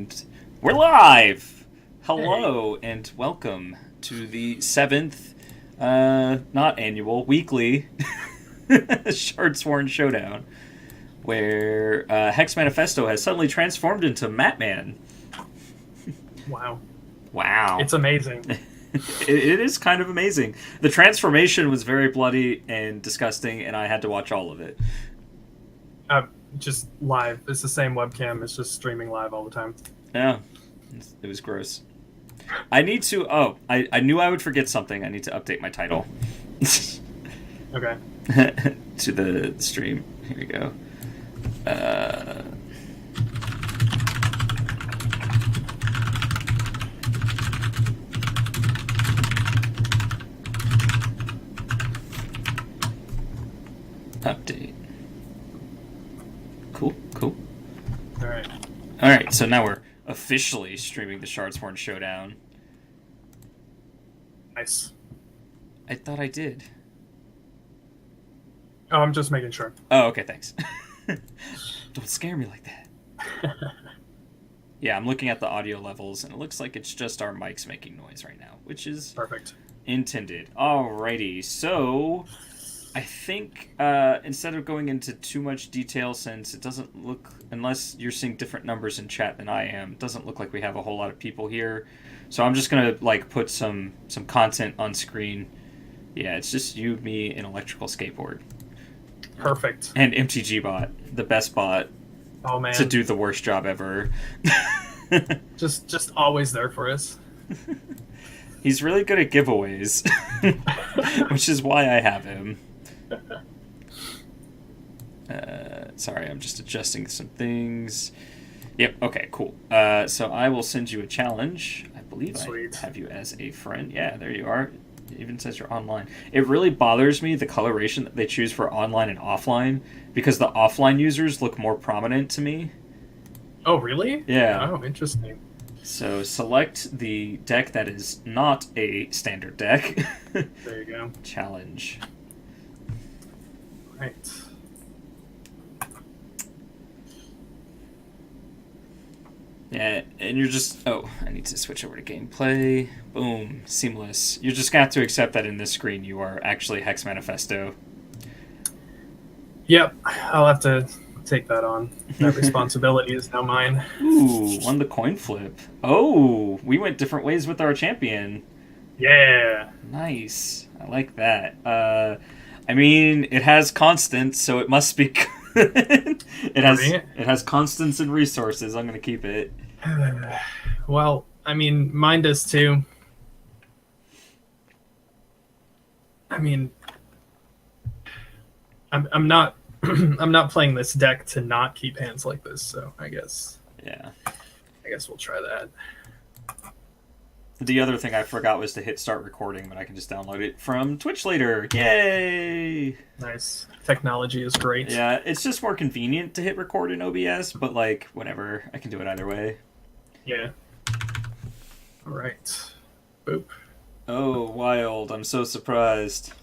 And we're live! Hello, and welcome to the 7th, not annual, weekly Shardsworn Showdown, where Hex Manifesto has suddenly transformed into Matman. Wow. Wow. It's amazing. It is kind of amazing. The transformation was very bloody and disgusting, and I had to watch all of it. Just live. It's the same webcam. It's just streaming live all the time. Yeah. It was gross. I need to... Oh, I knew I would forget something. I need to update my title. Okay. To the stream. Here we go. Update. Cool. Alright, so now we're officially streaming the Shardsworn Showdown. Nice. I thought I did. Oh, I'm just making sure. Oh, okay, thanks. Don't scare me like that. Yeah, I'm looking at the audio levels, and it looks like it's just our mics making noise right now, which is perfect. Intended. Alrighty, so I think instead of going into too much detail, since it doesn't look, unless you're seeing different numbers in chat than I am, it doesn't look like we have a whole lot of people here. So I'm just gonna put some content on screen. Yeah, it's just you, me, and electrical skateboard. Perfect. And MTG bot, the best bot. Oh man. To do the worst job ever. just always there for us. He's really good at giveaways, which is why I have him. Sorry, I'm just adjusting some things. Yep, okay, cool. So I will send you a challenge. I believe Sweet. I have you as a friend. Yeah, there you are. It even says you're online. It really bothers me, the coloration that they choose for online and offline, because the offline users look more prominent to me. Oh, really? Yeah. Oh, interesting. So select the deck that is not a standard deck. There you go. Challenge. Right. Yeah, and you're just... Oh, I need to switch over to gameplay. Boom. Seamless. You're just going to have to accept that in this screen you are actually Hex Manifesto. Yep. I'll have to take that on. That responsibility is now mine. Ooh, won the coin flip. Oh, we went different ways with our champion. Yeah. Nice. I like that. I mean, it has constants, so it must be good. It has constants and resources. I'm going to keep it. Well, I mean, mine does too. I mean, I'm not I'm not playing this deck to not keep hands like this, so I guess we'll try that. The other thing I forgot was to hit start recording, but I can just download it from Twitch later. Yay! Nice. Technology is great. Yeah, it's just more convenient to hit record in OBS, but whatever. I can do it either way. Yeah. All right. Boop. Oh, wild. I'm so surprised.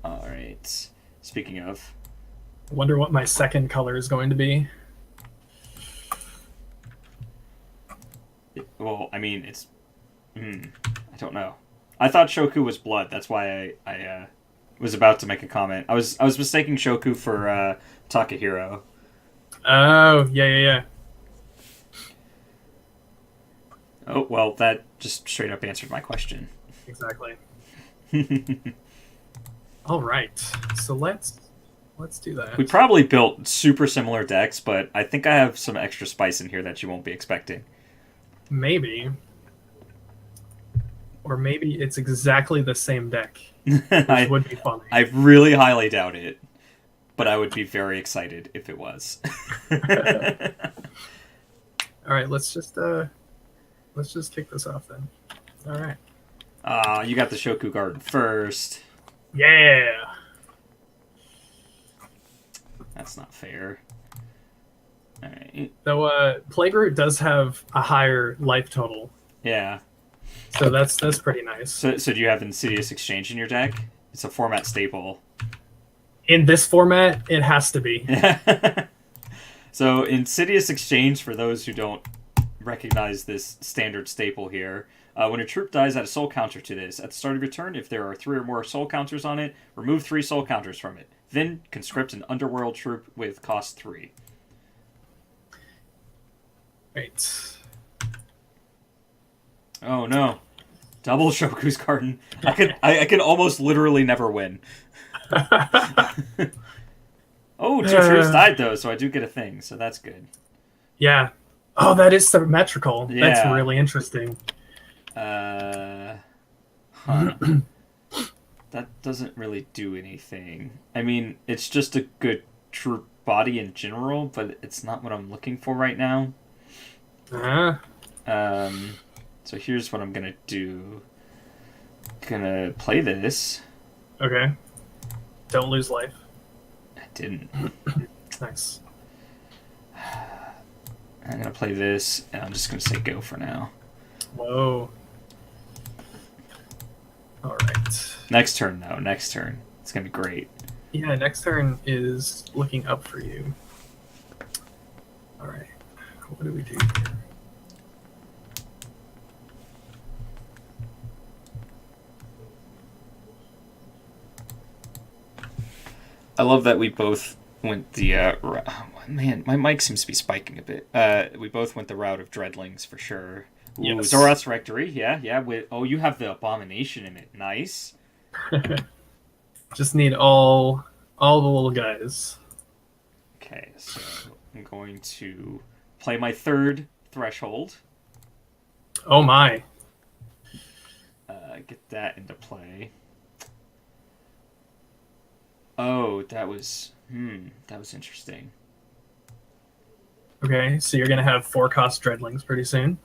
All right. Speaking of... Wonder what my second color is going to be. Well, I mean, it's... I don't know. I thought Shoku was blood. That's why I was about to make a comment. I was mistaking Shoku for Takahiro. Oh, yeah. Oh, well, that just straight up answered my question. Exactly. All right. So let's do that. We probably built super similar decks, but I think I have some extra spice in here that you won't be expecting. Maybe. Or maybe it's exactly the same deck. Which would be funny. I really highly doubt it, but I would be very excited if it was. All right, let's just kick this off then. All right. You got the Shoku Garden first. Yeah. That's not fair. All right. Though Playgroup does have a higher life total. Yeah. So that's pretty nice. So do you have Insidious Exchange in your deck? It's a format staple. In this format, it has to be. So, Insidious Exchange, for those who don't recognize this standard staple here, when a troop dies, add a soul counter to this. At the start of your turn, if there are 3 or more soul counters on it, remove 3 soul counters from it. Then conscript an underworld troop with cost 3. Right. Oh no. Double Shoku's Garden. I can almost literally never win. Oh, 2 troops died though, so I do get a thing, so that's good. Yeah. Oh, that is symmetrical. Yeah. That's really interesting. Huh. That doesn't really do anything. I mean, it's just a good troop body in general, but it's not what I'm looking for right now. So here's what I'm gonna do. Gonna play this. Okay. Don't lose life. I didn't. Nice. I'm gonna play this, and I'm just gonna say go for now. Whoa. All right. Next turn, though. Next turn. It's gonna be great. Yeah, next turn is looking up for you. All right. What do we do here? I love that we both went the man, my mic seems to be spiking a bit. We both went the route of dreadlings for sure. Ooh, Yes. Zoroth's Rectory, yeah. Oh, you have the abomination in it. Nice. Just need all the little guys. Okay, so I'm going to play my 3rd threshold. Oh my. Get that into play. Oh, that was interesting. Okay, so you're gonna have 4-cost dreadlings pretty soon.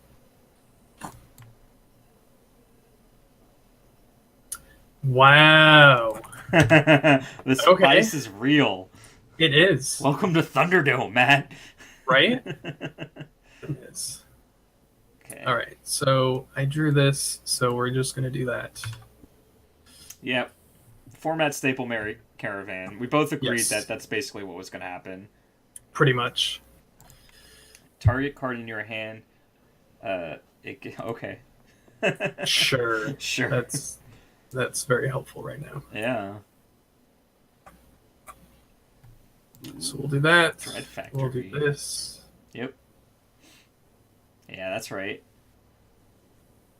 Wow. The spice is real. It is. Welcome to Thunderdome, Matt. Right? It is. Okay. All right, so I drew this, so we're just gonna do that. Yep. Format staple Mary Caravan. We both agreed Yes. that that's basically what was going to happen. Pretty much. Target card in your hand. Okay. Sure. Sure. That's very helpful right now. Yeah. So we'll do that. Dread Factory. We'll do this. Yep. Yeah, that's right.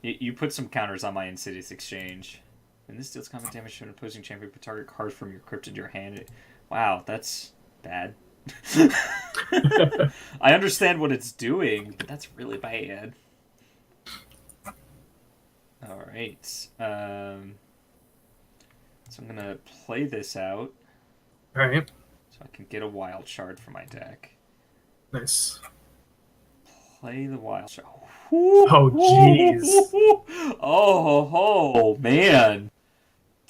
You put some counters on my Insidious Exchange. And this deals combat damage to an opposing champion. Put target card from your crypt into your hand. Wow, that's bad. I understand what it's doing, but that's really bad. Alright. So I'm going to play this out. Alright. So I can get a wild shard for my deck. Nice. Play the wild shard. Oh, jeez. Oh, man.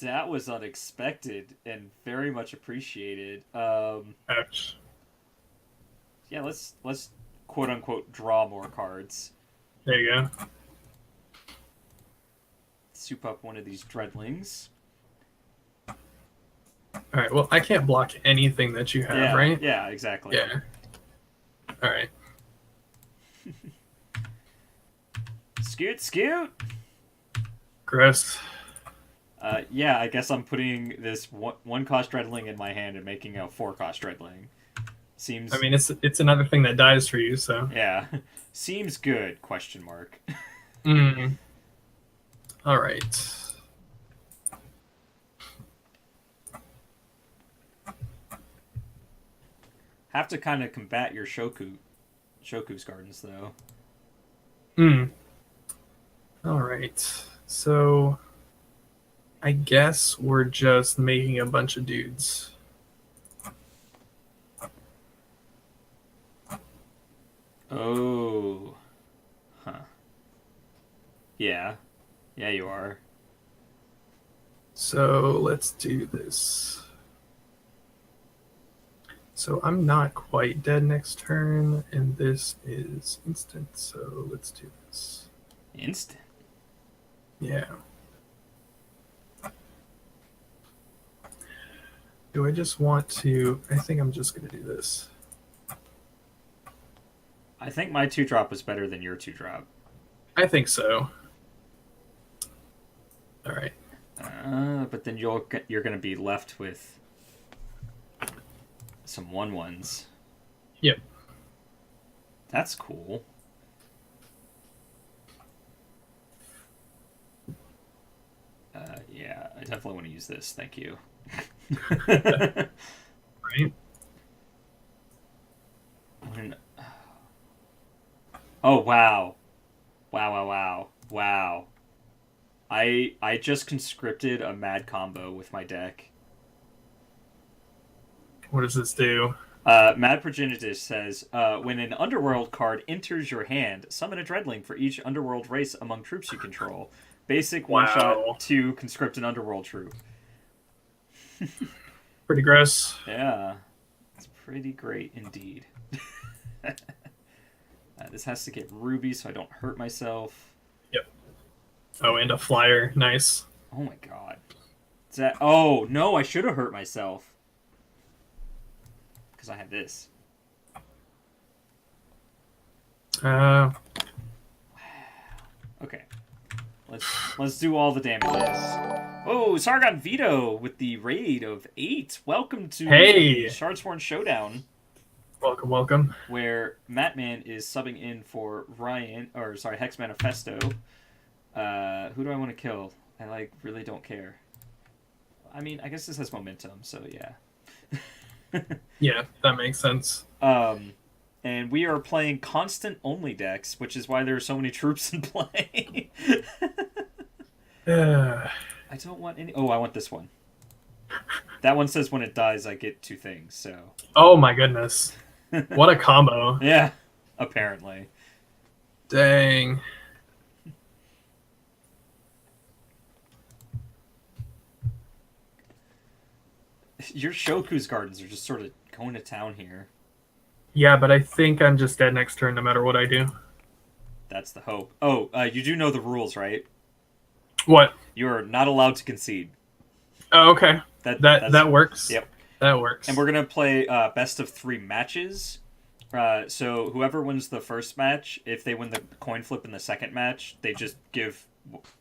That was unexpected and very much appreciated. Ouch. Yeah, let's quote unquote draw more cards. There you go. Soup up one of these dreadlings. Alright, well, I can't block anything that you have, right? Yeah, exactly. Yeah. Alright. Scoot. Gross. Yeah, I guess I'm putting this 1-cost dreadling in my hand and making a 4-cost dreadling. Seems. I mean, it's another thing that dies for you, so. Yeah, seems good? Question mark. All right. Have to kind of combat your Shoku's Gardens though. All right. So I guess we're just making a bunch of dudes. Oh. Huh. Yeah. Yeah, you are. So let's do this. So I'm not quite dead next turn, and this is instant, so let's do this. Instant? Yeah. Do I just want to... I think I'm just going to do this. I think my 2-drop was better than your 2-drop. I think so. All right. But then you're going to be left with some 1/1s. Yep. That's cool. Yeah, I definitely want to use this. Thank you. Right. Oh, wow. Wow. I just conscripted a mad combo with my deck. What does this do? Mad Progenitus says, when an Underworld card enters your hand, summon a Dreadling for each Underworld race among troops you control. Basic one-shot to conscript an Underworld troop. Pretty gross. Yeah. It's pretty great indeed. This has to get Ruby so I don't hurt myself. Yep. Oh, and a flyer. Nice. Oh my god. Is that... Oh, no, I should have hurt myself. Because I had this. Okay. Let's do all the damages. Oh, Sargon Vito with the raid of 8. Welcome to the Shardsworn Showdown. Welcome. Where Mattman is subbing in for Hex Manifesto. Who do I want to kill? I really don't care. I mean, I guess this has momentum, so yeah. Yeah, that makes sense. And we are playing constant only decks, which is why there are so many troops in play. I don't want any. Oh, I want this one. That one says when it dies, I get 2 things. So. Oh my goodness! What a combo! Yeah, apparently. Dang. Your Shoku's Gardens are just sort of going to town here. Yeah, but I think I'm just dead next turn no matter what I do. That's the hope. Oh, you do know the rules, right? What? You're not allowed to concede. Oh, okay. That works. Yep. That works. And we're going to play best of 3 matches. So whoever wins the first match, if they win the coin flip in the second match, they just give,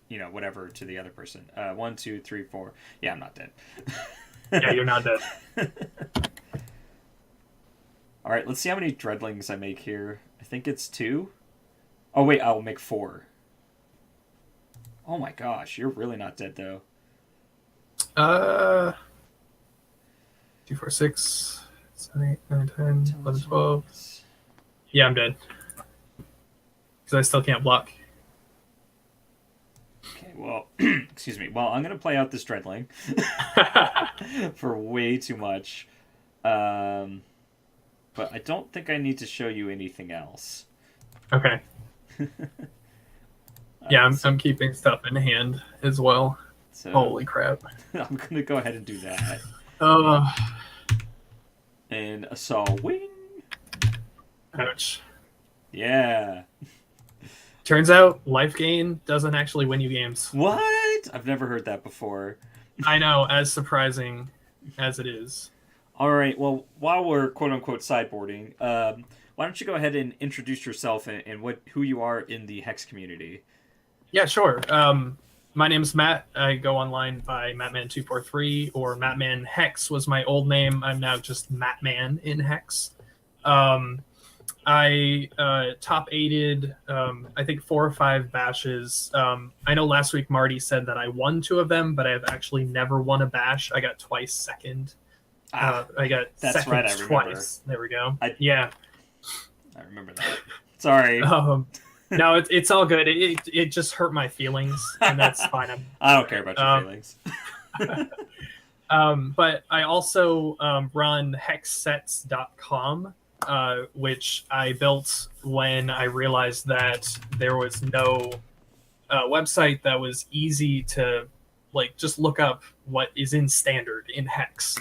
whatever to the other person. 1, 2, 3, 4. Yeah, I'm not dead. Yeah, you're not dead. All right, let's see how many Dreadlings I make here. I think it's 2. Oh, wait, I'll make 4. Oh my gosh, you're really not dead, though. 2, 4, 6, 7, 8, 9, 10, 11, 12. Yeah, I'm dead. Because I still can't block. Okay, well, excuse me. Well, I'm going to play out this Dreadling for way too much. But I don't think I need to show you anything else. Okay. Yeah, I'm keeping stuff in hand as well. So, holy crap. I'm going to go ahead and do that. And Assault Wing. Ouch. Yeah. Turns out life gain doesn't actually win you games. What? I've never heard that before. I know, as surprising as it is. All right, well, while we're quote-unquote sideboarding, why don't you go ahead and introduce yourself and who you are in the Hex community? Yeah, sure. My name's Matt. I go online by Mattman243, or Mattman Hex was my old name. I'm now just Mattman in Hex. I top 8'd, I think 4 or 5 bashes. I know last week Marty said that I won 2 of them, but I've actually never won a bash. I got twice second. I got that's second right, I remember. Twice. There we go. Yeah. I remember that. Sorry. No, it's all good. It just hurt my feelings, and that's fine. I don't care about your feelings. But I also run hexsets.com, which I built when I realized that there was no website that was easy to just look up what is in standard in Hex.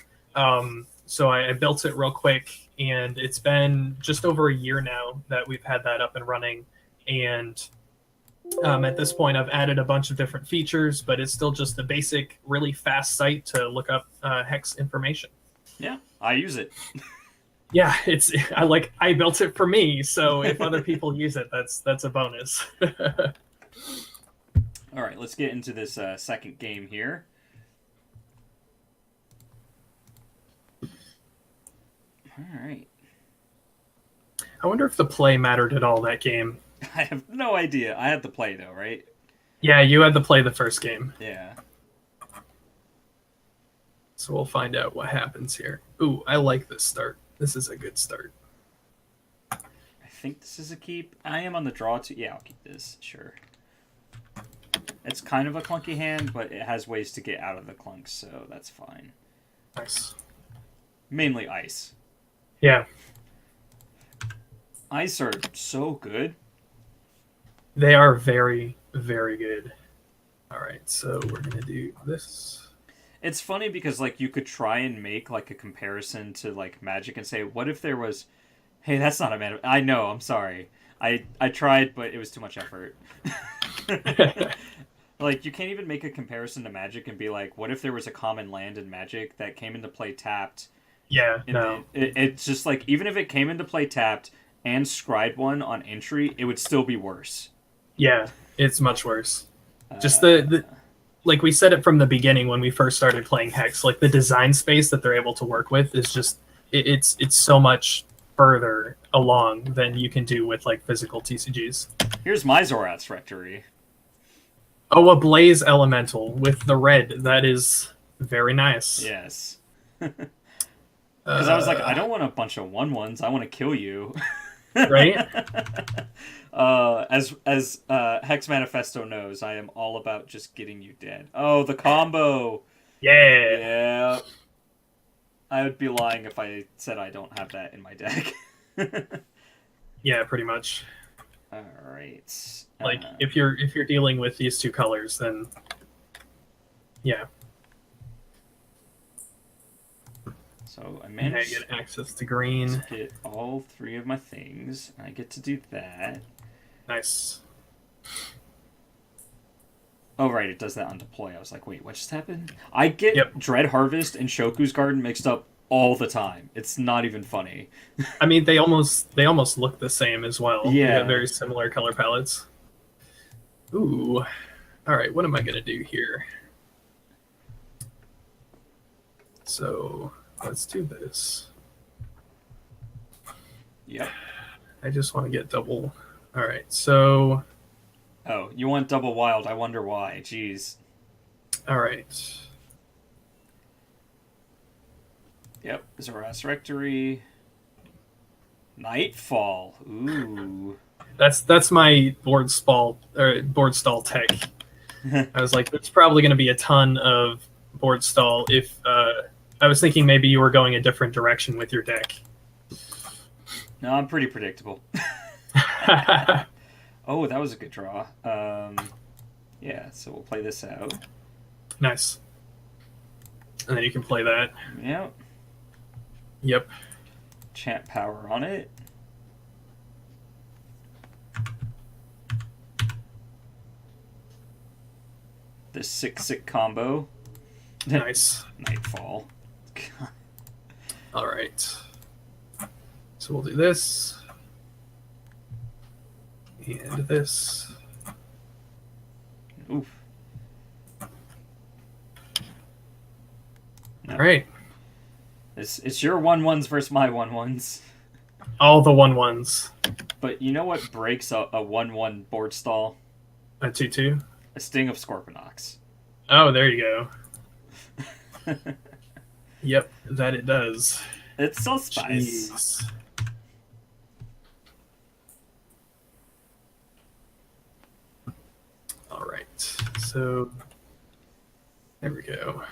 So I built it real quick, and it's been just over a year now that we've had that up and running. And at this point, I've added a bunch of different features, but it's still just a basic, really fast site to look up Hex information. Yeah, I use it. Yeah, I built it for me, so if other people use it, that's a bonus. All right, let's get into this second game here. All right. I wonder if the play mattered at all that game. I have no idea. I had to play though, right? Yeah, you had to play the first game. Yeah. So we'll find out what happens here. Ooh, I like this start. This is a good start. I think this is a keep. I am on the draw too. Yeah, I'll keep this. Sure. It's kind of a clunky hand, but it has ways to get out of the clunk, so that's fine. Nice. Mainly ice. Yeah. Ice are so good. They are very, very good. All right, so we're going to do this. It's funny because like you could try and make like a comparison to like Magic and say, what if there was, hey, that's not a mana. I know, I'm sorry. I tried, but it was too much effort. Like you can't even make a comparison to Magic and be like, what if there was a common land in Magic that came into play tapped? Yeah, And no. it's just like even if it came into play tapped and scryed one on entry, it would still be worse. Yeah, it's much worse. Just the like we said it from the beginning when we first started playing Hex, like the design space that they're able to work with is just it's so much further along than you can do with like physical TCGs. Here's my Zorath's Rectory. Oh, a Blaze Elemental with the red. That is very nice. Yes. Because I was like, I don't want a bunch of 1/1s. I want to kill you. Right? As Hex Manifesto knows, I am all about just getting you dead. Oh, the combo. Yeah. Yeah. I would be lying if I said I don't have that in my deck. Yeah, pretty much. All right. Like if you're dealing with these two colors, then yeah. So I I managed get access to green. to get all three of my things. I get to do that. Nice. Oh, right, it does that on deploy. I was like, wait, what just happened? I get Dread Harvest and Shoku's Garden mixed up all the time. It's not even funny. I mean, they almost look the same as well. Yeah. They have very similar color palettes. Ooh. All right, what am I going to do here? So, let's do this. Yep. I just want to get double. All right, so... Oh, you want double wild. I wonder why. Jeez. All right. Yep. Zorath's Rectory. Nightfall. Ooh. That's my board stall tech. I was like, there's probably going to be a ton of board stall if I was thinking maybe you were going a different direction with your deck. No, I'm pretty predictable. Oh, that was a good draw. Yeah, so we'll play this out. Nice. And then you can play that. Yep. Yep. Chant power on it. This 6/6 combo. Nice. Nightfall. All right. So we'll do this. And this. Oof. No. All right. It's your 1/1s versus my 1/1s. All the 1/1s. But you know what breaks a 1/1 board stall? A 2/2. A Sting of Scorpionox. Oh, there you go. Yep, that it does. It's so spice. Jeez. All right, so there we go.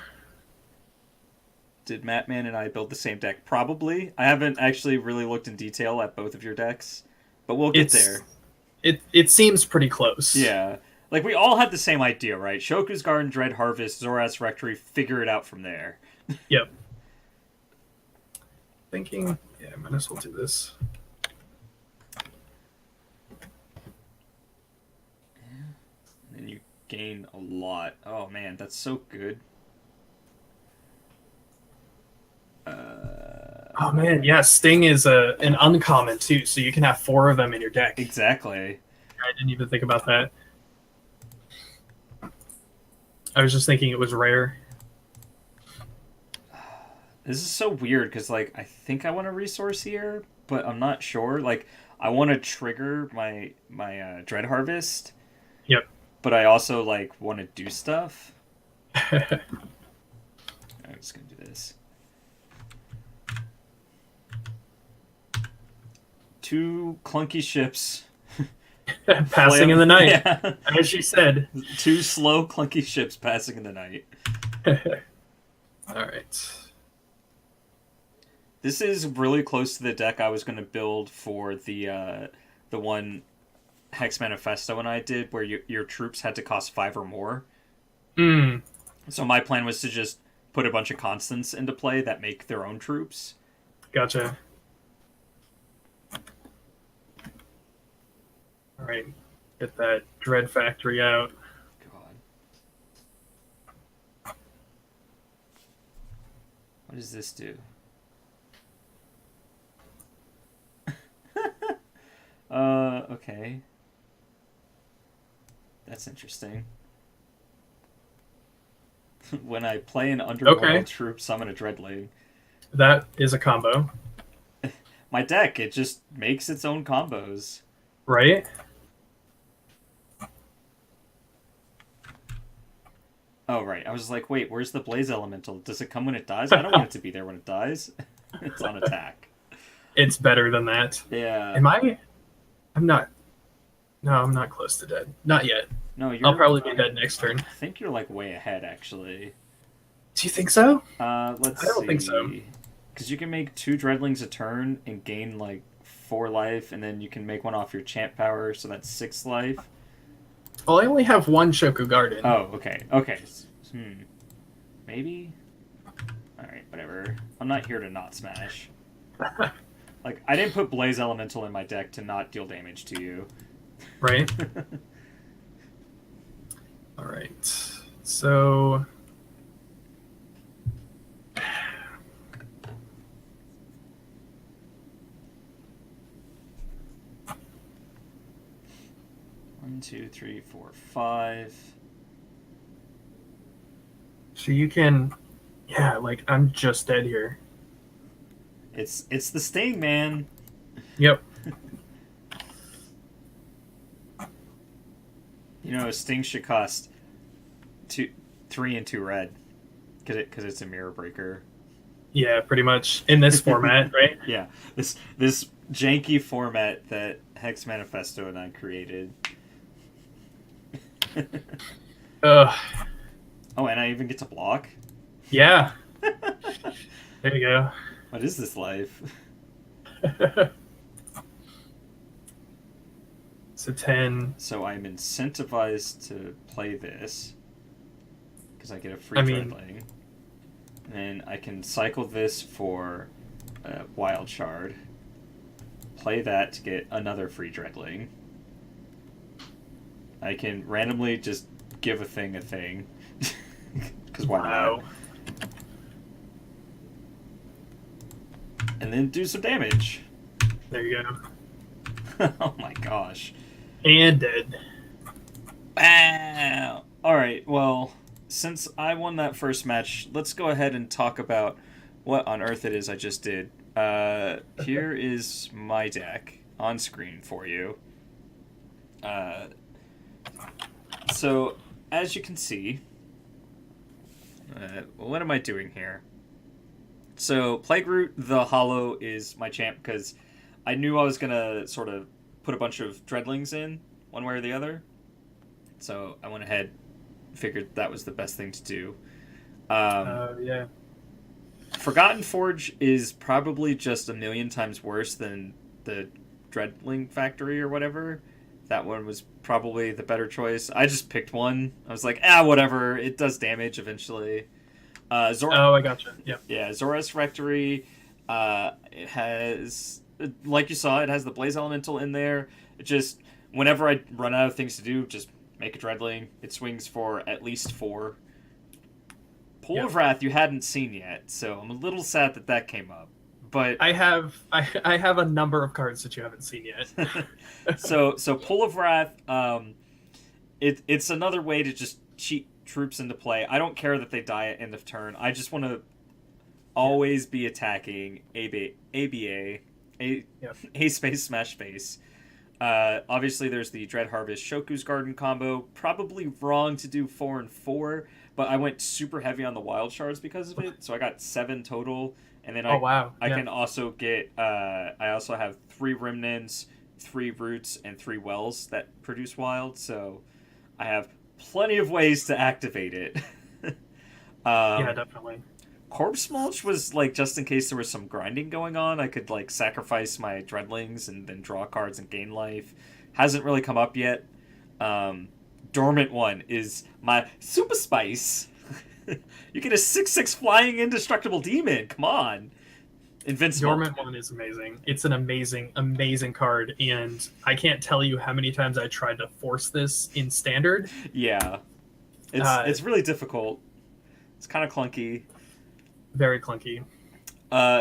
Did Mattman and I build the same deck? Probably. I haven't actually really looked in detail at both of your decks, but we'll get there. It seems pretty close. Yeah. Like, we all had the same idea, right? Shoku's Garden, Dread Harvest, Zorath's Rectory, figure it out from there. Yep. Thinking, yeah, might as well do this. And then you gain a lot. Oh, man, that's so good. Oh man, yeah, Sting is an uncommon too, so you can have 4 of them in your deck. Exactly. I didn't even think about that. I was just thinking it was rare. This is so weird because, like, I think I want a resource here, but I'm not sure. Like, I want to trigger my Dread Harvest, Yep. but I also, like, want to do stuff. I'm just gonna do this. 2 clunky ships. Passing in the night, Yeah. as she said. 2 slow, clunky ships passing in the night. All right. This is really close to the deck I was going to build for the one Hex Manifesto and I did, where your troops had to cost 5 or more. Hmm. So my plan was to just put a bunch of constants into play that make their own troops. Gotcha. All right. Get that Dread Factory out. God. What does this do? Okay. That's interesting. When I play an underworld troop, summon a Dreadling. That is a combo. My deck, it just makes its own combos. Right? Oh, right. I was like, wait, where's the Blaze Elemental? Does it come when it dies? I don't want it to be there when it dies. It's on attack. It's better than that. Yeah. Am I? I'm not. No, I'm not close to dead. Not yet. No, I'll probably be dead next turn. I think you're like way ahead, actually. Do you think so? Let's see. I don't think so. Because you can make 2 Dreadlings a turn and gain like 4 life, and then you can make one off your Champ Power, so that's 6 life. Well, I only have 1 Shoku Garden. Oh, okay. Okay. Maybe? Alright, whatever. I'm not here to not smash. Like, I didn't put Blaze Elemental in my deck to not deal damage to you. Right? All right. So... One, 2, 3, 4, 5. So you can... Yeah, like, I'm just dead here. It's the Sting, man. Yep. You know, Sting should cost 3 and 2 red, because it's a mirror breaker. Yeah, pretty much in this format, right? Yeah, this janky format that Hex Manifesto and I created. Ugh. Oh, and I even get to block. Yeah. There you go. What is this life? So 10. So I'm incentivized to play this because I get a free Dreadling. And then I can cycle this for a Wild Shard. Play that to get another free Dreadling. I can randomly just give a thing. Because why not? And then do some damage. There you go. Oh my gosh. And dead. Wow. Alright, well, since I won that first match, let's go ahead and talk about what on earth it is I just did. Here is my deck on screen for you. So, as you can see, what am I doing here? So, Plague Root the Hollow is my champ because I knew I was going to sort of put a bunch of Dreadlings in, one way or the other. So, I went ahead, figured that was the best thing to do. Yeah. Forgotten Forge is probably just a million times worse than the Dreadling Factory or whatever. That one was probably the better choice. I just picked one. I was like, whatever. It does damage eventually. I gotcha. Yep. Yeah, Zora's Rectory. It has, like you saw, it has the Blaze Elemental in there. It just, whenever I run out of things to do, just make a Dreadling. It swings for at least 4. Pool of Wrath you hadn't seen yet, so I'm a little sad that came up. But I have a number of cards that you haven't seen yet. so Pull of Wrath, it's another way to just cheat troops into play. I don't care that they die at end of turn. I just want to Yeah. always be attacking Yep. A space smash face. Obviously, there's the Dread Harvest Shoku's Garden combo. Probably wrong to do 4 and 4, but I went super heavy on the wild shards because of it. So I got 7 total, and then Oh wow. I Yeah. can also get I also have 3 remnants, 3 roots, and 3 wells that produce wild. So I have plenty of ways to activate it. Yeah, um, definitely. Corpse Mulch was like just in case there was some grinding going on. I could like sacrifice my Dreadlings and then draw cards and gain life. Hasn't really come up yet. Um, Dormant one is my Super Spice. You get a 6/6 flying indestructible demon. Come on. Invincible. Dormant one is amazing. It's an amazing, amazing card, and I can't tell you how many times I tried to force this in standard. Yeah. It's really difficult. It's kind of clunky. Very clunky.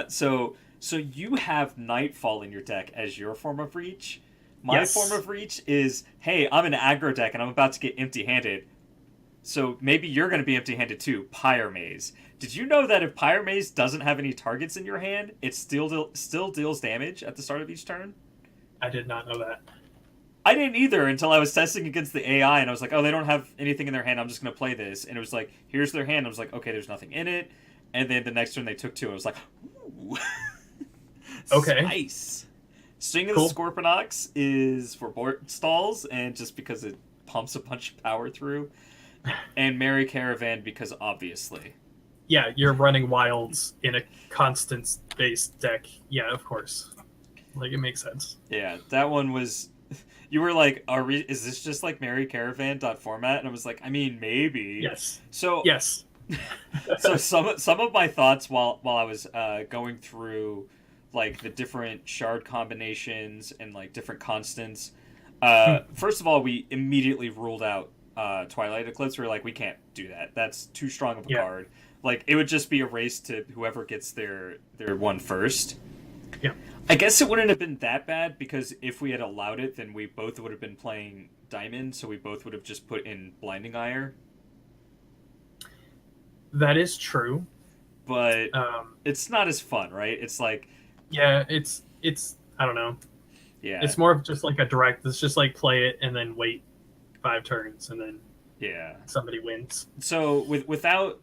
So you have Nightfall in your deck as your form of reach. My Yes. form of reach is, hey, I'm an aggro deck and I'm about to get empty-handed. So maybe you're going to be empty-handed too. Pyre Maze. Did you know that if Pyre Maze doesn't have any targets in your hand, it still deals damage at the start of each turn? I did not know that. I didn't either until I was testing against the AI and I was like, oh, they don't have anything in their hand. I'm just going to play this. And it was like, here's their hand. I was like, okay, there's nothing in it. And then the next turn they took 2. I was like, ooh. Okay. Spice. Sting of Cool. the Scorpionox is for board stalls, and just because it pumps a bunch of power through. And Merry Caravan because obviously. Yeah, you're running wilds in a constant-based deck. Yeah, of course. Like, it makes sense. Yeah, that one was. You were like, is this just like Merry Caravan format? And I was like, I mean, maybe. Yes. So Yes. so some of my thoughts while I was going through like the different shard combinations and like different constants. First of all, we immediately ruled out Twilight Eclipse. We were like, we can't do that. That's too strong of a card. Like it would just be a race to whoever gets their one first. Yeah. I guess it wouldn't have been that bad because if we had allowed it, then we both would have been playing Diamond, so we both would have just put in Blinding Ire. That is true. But it's not as fun, right? It's like Yeah, it's I don't know. yeah, It's more of just like a direct. It's just like play it and then wait 5 turns and then yeah. somebody wins. So without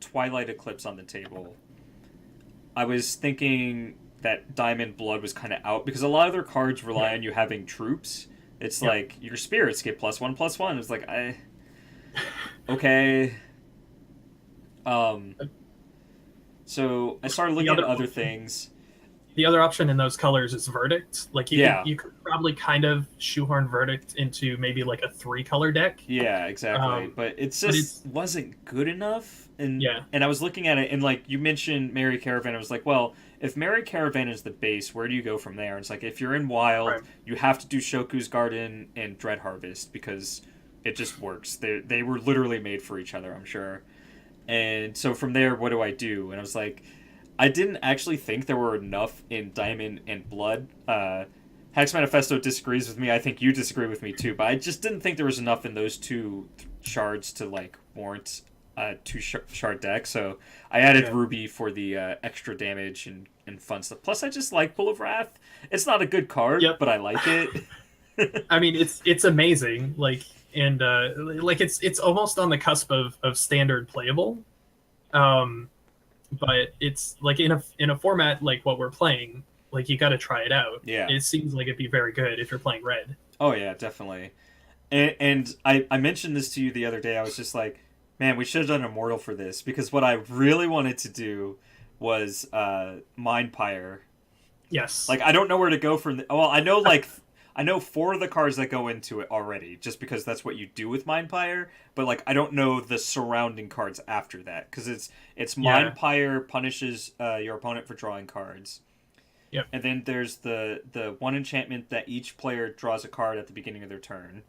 Twilight Eclipse on the table, I was thinking that Diamond Blood was kind of out because a lot of their cards rely on you having troops. It's like your spirits get +1/+1. It's like okay. So I started looking at other things. The other option in those colors is Verdict. Like you could probably kind of shoehorn Verdict into maybe like a 3-color deck. Yeah, exactly. But it wasn't good enough. And I was looking at it and like you mentioned Merry Caravan. I was like, well, if Merry Caravan is the base, where do you go from there? It's like if you're in Wild, you have to do Shoku's Garden and Dread Harvest because it just works. They were literally made for each other, I'm sure. And so from there, what do I do? And I was like, I didn't actually think there were enough in Diamond and Blood. Hex Manifesto disagrees with me. I think you disagree with me too. But I just didn't think there was enough in those 2 shards to like warrant a 2-shard deck. So I added Ruby for the extra damage and fun stuff. Plus, I just like Pull of Wrath. It's not a good card, but I like it. I mean, it's amazing. Like. And like it's almost on the cusp of standard playable, but it's like in a format like what we're playing, like you got to try it out. Yeah, it seems like it'd be very good if you're playing red. Oh yeah, definitely. And I mentioned this to you the other day. I was just like, man, we should have done Immortal for this because what I really wanted to do was Mind Pyre. Yes. Like I don't know where to go from. Well, I know 4 of the cards that go into it already, just because that's what you do with Mind Pyre. But like, I don't know the surrounding cards after that because it's Mind Pyre punishes your opponent for drawing cards. Yep. And then there's the one enchantment that each player draws a card at the beginning of their turn.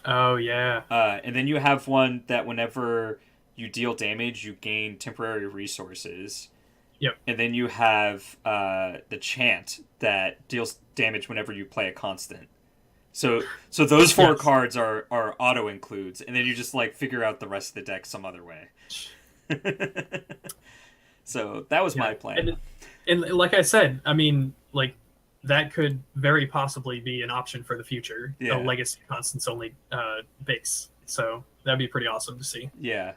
Oh yeah. And then you have one that whenever you deal damage, you gain temporary resources. Yep. And then you have the chant that deals damage whenever you play a constant. So those four Yes. cards are auto includes, and then you just like figure out the rest of the deck some other way. So that was Yeah. my plan. And like I said, I mean, like that could very possibly be an option for the future. A Yeah, legacy constants only base. So that'd be pretty awesome to see. yeah.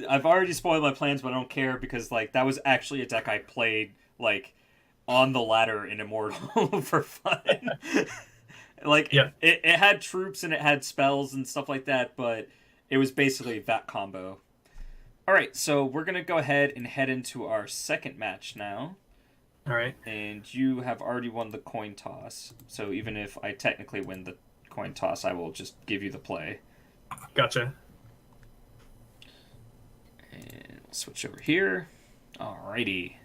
I've already spoiled my plans, but I don't care because like that was actually a deck I played like on the ladder in Immortal for fun. Like Yeah. it had troops and it had spells and stuff like that, but it was basically that combo. All right, so we're gonna go ahead and head into our second match now. All right. And you have already won the coin toss. So even if I technically win the coin toss, I will just give you the play. Gotcha. And we'll switch over here. Alrighty.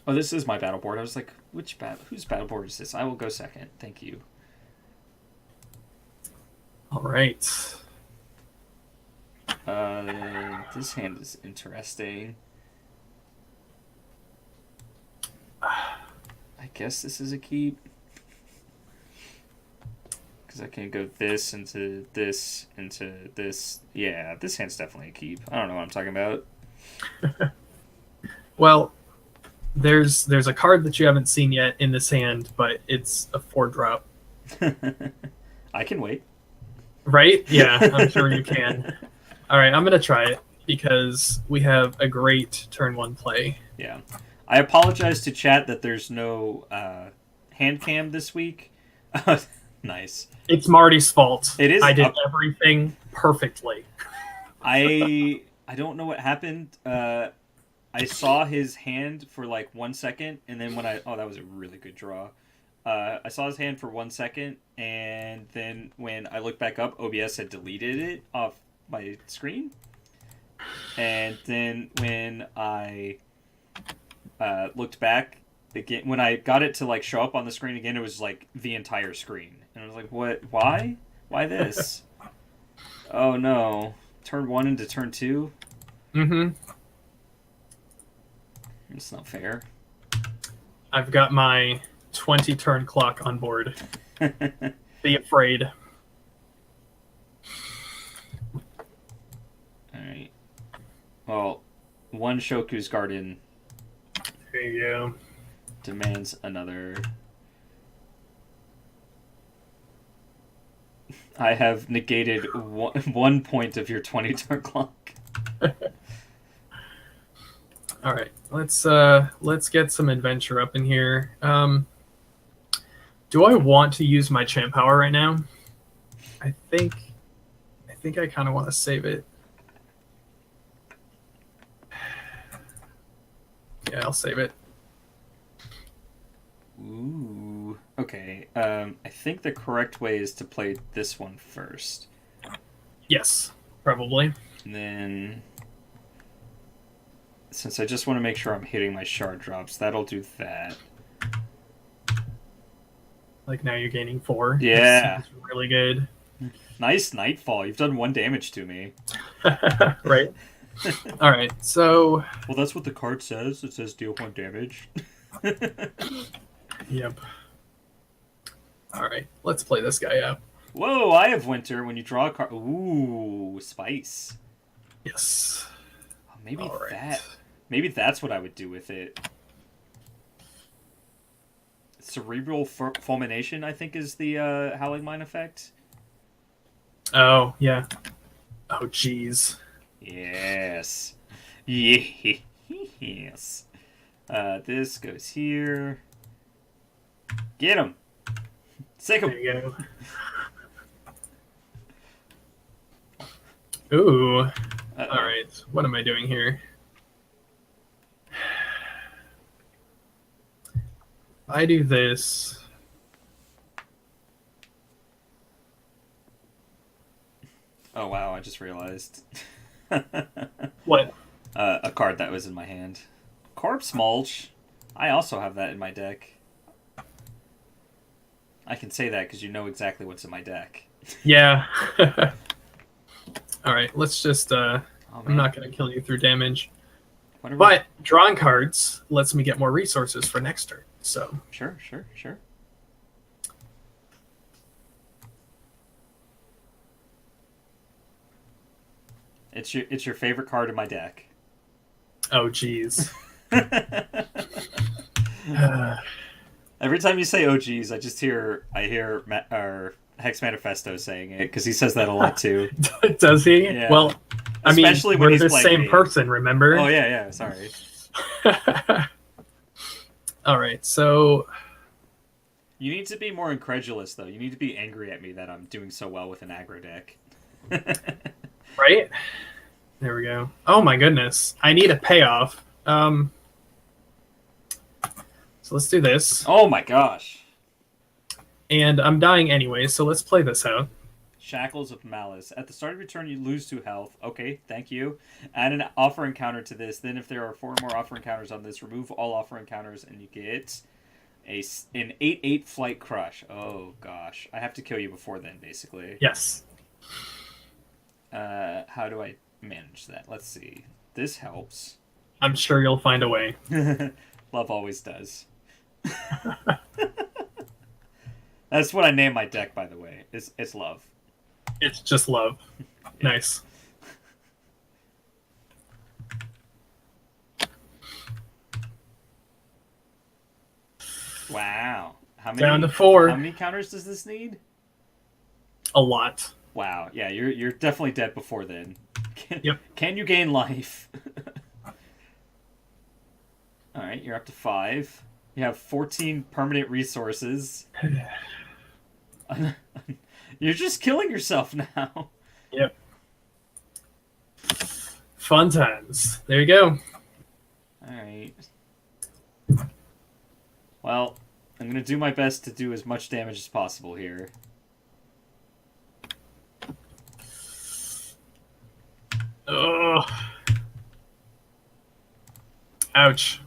Oh, this is my battle board. I was like, whose battle board is this? I will go second. Thank you. All right. This hand is interesting. I guess this is a keep. Because I can go this into this into this. Yeah, this hand's definitely a keep. I don't know what I'm talking about. Well, there's a card that you haven't seen yet in this hand, but it's a 4-drop. I can wait. Right? Yeah, I'm sure you can. All right, I'm gonna try it because we have a great turn 1 play. Yeah. I apologize to chat that there's no hand cam this week. Nice. It's Marty's fault. It is. I did everything perfectly. I don't know what happened. I saw his hand for like 1 second, and then that was a really good draw. I saw his hand for 1 second, and then when I looked back up, OBS had deleted it off my screen. And then when I looked back again, when I got it to like show up on the screen again, it was like the entire screen, and I was like, "What? Why this? Oh no! Turn 1 into turn 2. Mm-hmm. It's not fair." I've got my 20 turn clock on board. Be afraid. All right. Well, one Shoku's Garden There you go. demands another. I have negated 1 point of your 20 turn clock. All right, let's get some adventure up in here. Do I want to use my champ power right now? I think I kind of want to save it. Yeah, I'll save it. Ooh. Okay. I think the correct way is to play this one first. Yes, probably. And then, since I just want to make sure I'm hitting my shard drops, that'll do that. Like now you're gaining 4. Yeah. This is really good. Nice Nightfall. You've done 1 damage to me. Right. All right. So. Well, that's what the card says. It says deal 1 damage. Yep. All right. Let's play this guy out. Whoa! I have Winter. When you draw a card, ooh, spice. Yes. Oh, maybe All right. that. Maybe that's what I would do with it. Cerebral fulmination, I think, is the Howling Mine effect. Oh yeah. Oh jeez. Yes. Yes. This goes here. Get him. Sick him. There you go. Ooh. Uh-oh. All right. What am I doing here? I do this. Oh wow! I just realized. What? A card that was in my hand. Corpse Mulch. I also have that in my deck. I can say that because you know exactly what's in my deck. Yeah. All right, let's just. Oh, I'm not going to kill you through damage. What are we- But drawing cards lets me get more resources for next turn. So Sure. It's your favorite card in my deck. oh geez. Every time you say "oh geez," I hear Hex Manifesto saying it because he says that a lot too. Does he? Yeah. Well, I mean, Especially when we're he's the playing same me. person, remember? Oh yeah. Sorry. All right, so You need to be more incredulous though. You need to be angry at me that I'm doing so well with an aggro deck. right there we go. Oh my goodness, I need a payoff. So let's do this. Oh my gosh. And I'm dying anyway, so let's play this out. Shackles of Malice. At the start of your turn, you lose 2 health. Okay, thank you. Add an offer encounter to this. Then if there are 4 more offer encounters on this, remove all offer encounters and you get an 8/8 Flight Crush. Oh gosh. I have to kill you before then, basically. Yes. How do I manage that? Let's see. This helps. I'm sure you'll find a way. Love always does. That's what I name my deck, by the way. It's love. It's just love. Yeah. Nice. Wow. Down to 4. How many counters does this need? A lot. Wow. Yeah, you're definitely dead before then. Yep. Can you gain life? All right, you're up to 5. You have 14 permanent resources. You're just killing yourself now. Yep. Fun times. There you go. Alright. Well, I'm going to do my best to do as much damage as possible here. Ugh. Ouch.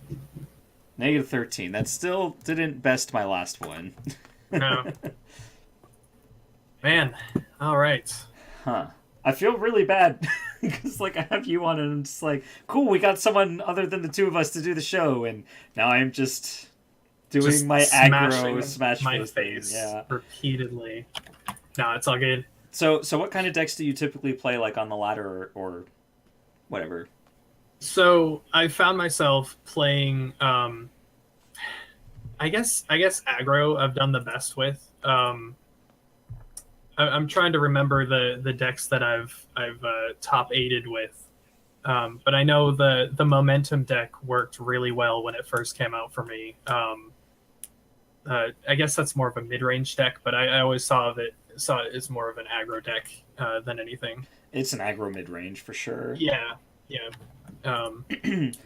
Negative 13. That still didn't best my last one. No. Man. All right. Huh. I feel really bad because like I have you on and I'm just like, cool, we got someone other than the two of us to do the show, and now I'm just doing Just my smashing aggro smash my face thing. face Yeah. repeatedly. No, it's all good. So what kind of decks do you typically play, like on the ladder or whatever? So I found myself playing. I guess aggro. I've done the best with. I'm trying to remember the decks that I've top aided with. But I know the momentum deck worked really well when it first came out for me. I guess that's more of a mid-range deck, but I always saw it as more of an aggro deck than anything. It's an aggro mid-range for sure. Yeah.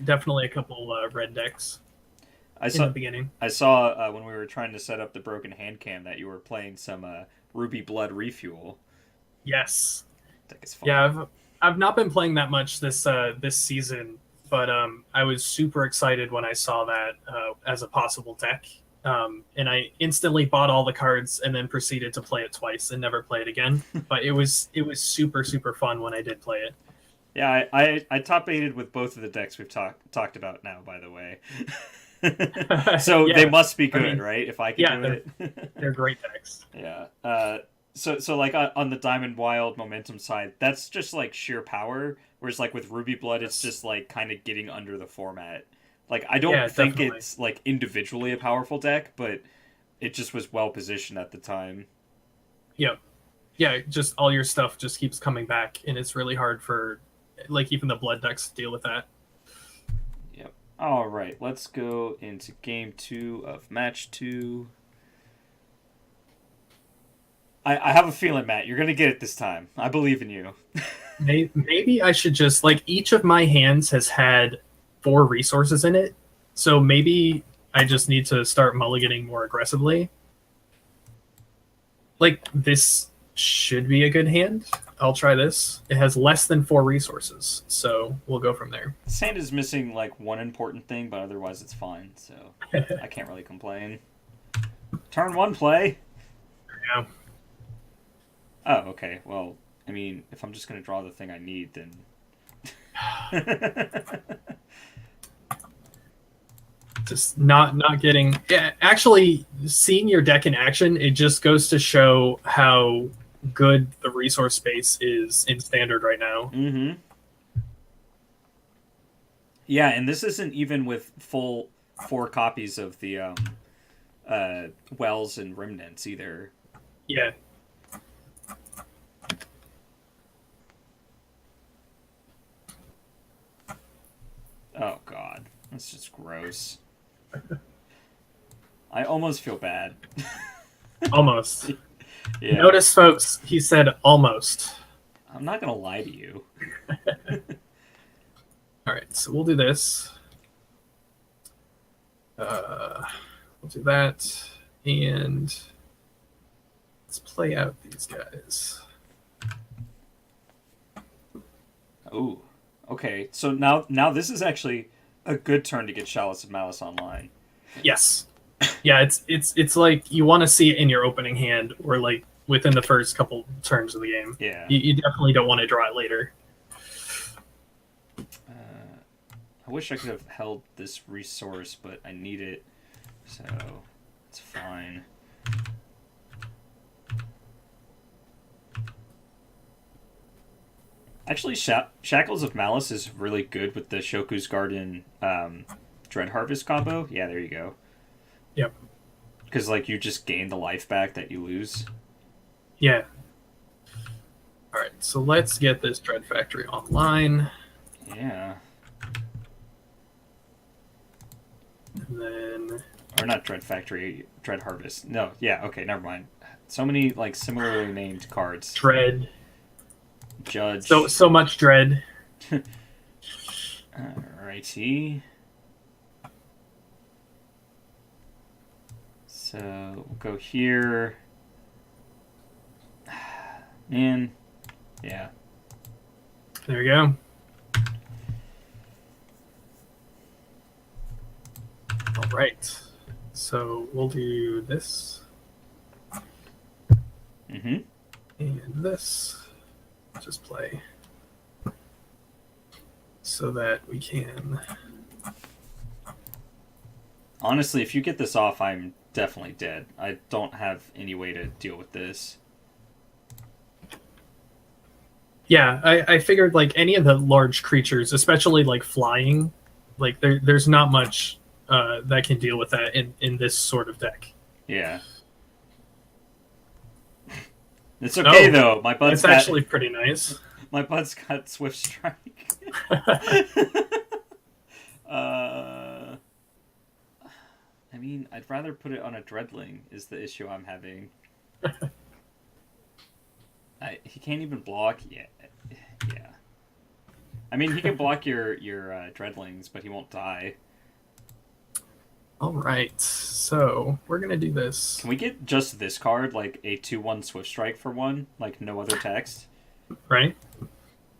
Definitely a couple red decks in the beginning. I saw when we were trying to set up the broken hand cam that you were playing some Ruby Blood Refuel. Yes. I think it's fun. Yeah, I've not been playing that much this season, but I was super excited when I saw that as a possible deck. And I instantly bought all the cards and then proceeded to play it twice and never play it again. But it was super fun when I did play it. Yeah, I top aided with both of the decks we've talked about now, by the way. So Yeah, they must be good, I mean, right? If I can do it. They're great decks. Yeah. So like on the Diamond Wild momentum side, that's just like sheer power. Whereas like with Ruby Blood, it's just like kind of getting under the format. Like I don't think definitely. it's like individually a powerful deck, but it just was well positioned at the time. Yep. Yeah, just all your stuff just keeps coming back, and it's really hard for like even the blood decks to deal with that. Yep. All right, let's go into game 2 of match 2. I have a feeling, Matt, you're gonna get it this time. I believe in you. Maybe I should just like each of my hands has had 4 resources in it, so maybe I just need to start mulliganing more aggressively. Like this should be a good hand. I'll try this. It has less than 4 resources, so we'll go from there. This hand is missing like one important thing, but otherwise it's fine. So I can't really complain. Turn 1 play. Yeah. Oh, okay. Well, I mean, if I'm just gonna draw the thing I need, then. Just not getting. Yeah, actually, seeing your deck in action, it just goes to show how good the resource space is in standard right now. Mm-hmm. Yeah, and this isn't even with full 4 copies of the Wells and Remnants either. Yeah. Oh god, that's just gross. I almost feel bad. Almost. Yeah. Notice, folks, he said almost. I'm not gonna lie to you. All right, so we'll do this. We'll do that, and let's play out these guys. Oh, okay. So now this is actually a good turn to get Chalice of Malice online. Yes. Yeah, it's like you want to see it in your opening hand or like within the first couple turns of the game. Yeah. You definitely don't want to draw it later. I wish I could have held this resource, but I need it, so it's fine. Actually, Shackles of Malice is really good with the Shoku's Garden Dread Harvest combo. Yeah, there you go. Yep. Because, like, you just gain the life back that you lose. Yeah. All right, so let's get this Dread Factory online. Yeah. And then... Or not Dread Factory, Dread Harvest. No, yeah, okay, never mind. So many, like, similarly named cards. Dread. Judge. So much Dread. Alrighty. So we'll go here. Man. Yeah. There we go. All right. So we'll do this. Mm-hmm. And this. Just play. So that we can... Honestly, if you get this off, I'm definitely dead. I don't have any way to deal with this. Yeah, I figured like any of the large creatures, especially like flying, like there's not much that can deal with that in this sort of deck. Yeah. It's okay though. My bud's It's actually pretty nice. My bud's got Swift Strike. I mean, I'd rather put it on a Dreadling. Is the issue I'm having. He can't even block yet. Yeah. I mean, he can block your Dreadlings, but he won't die. All right, so we're gonna do this. Can we get just this card, like a 2/1 Swift Strike for one, like no other text? Right.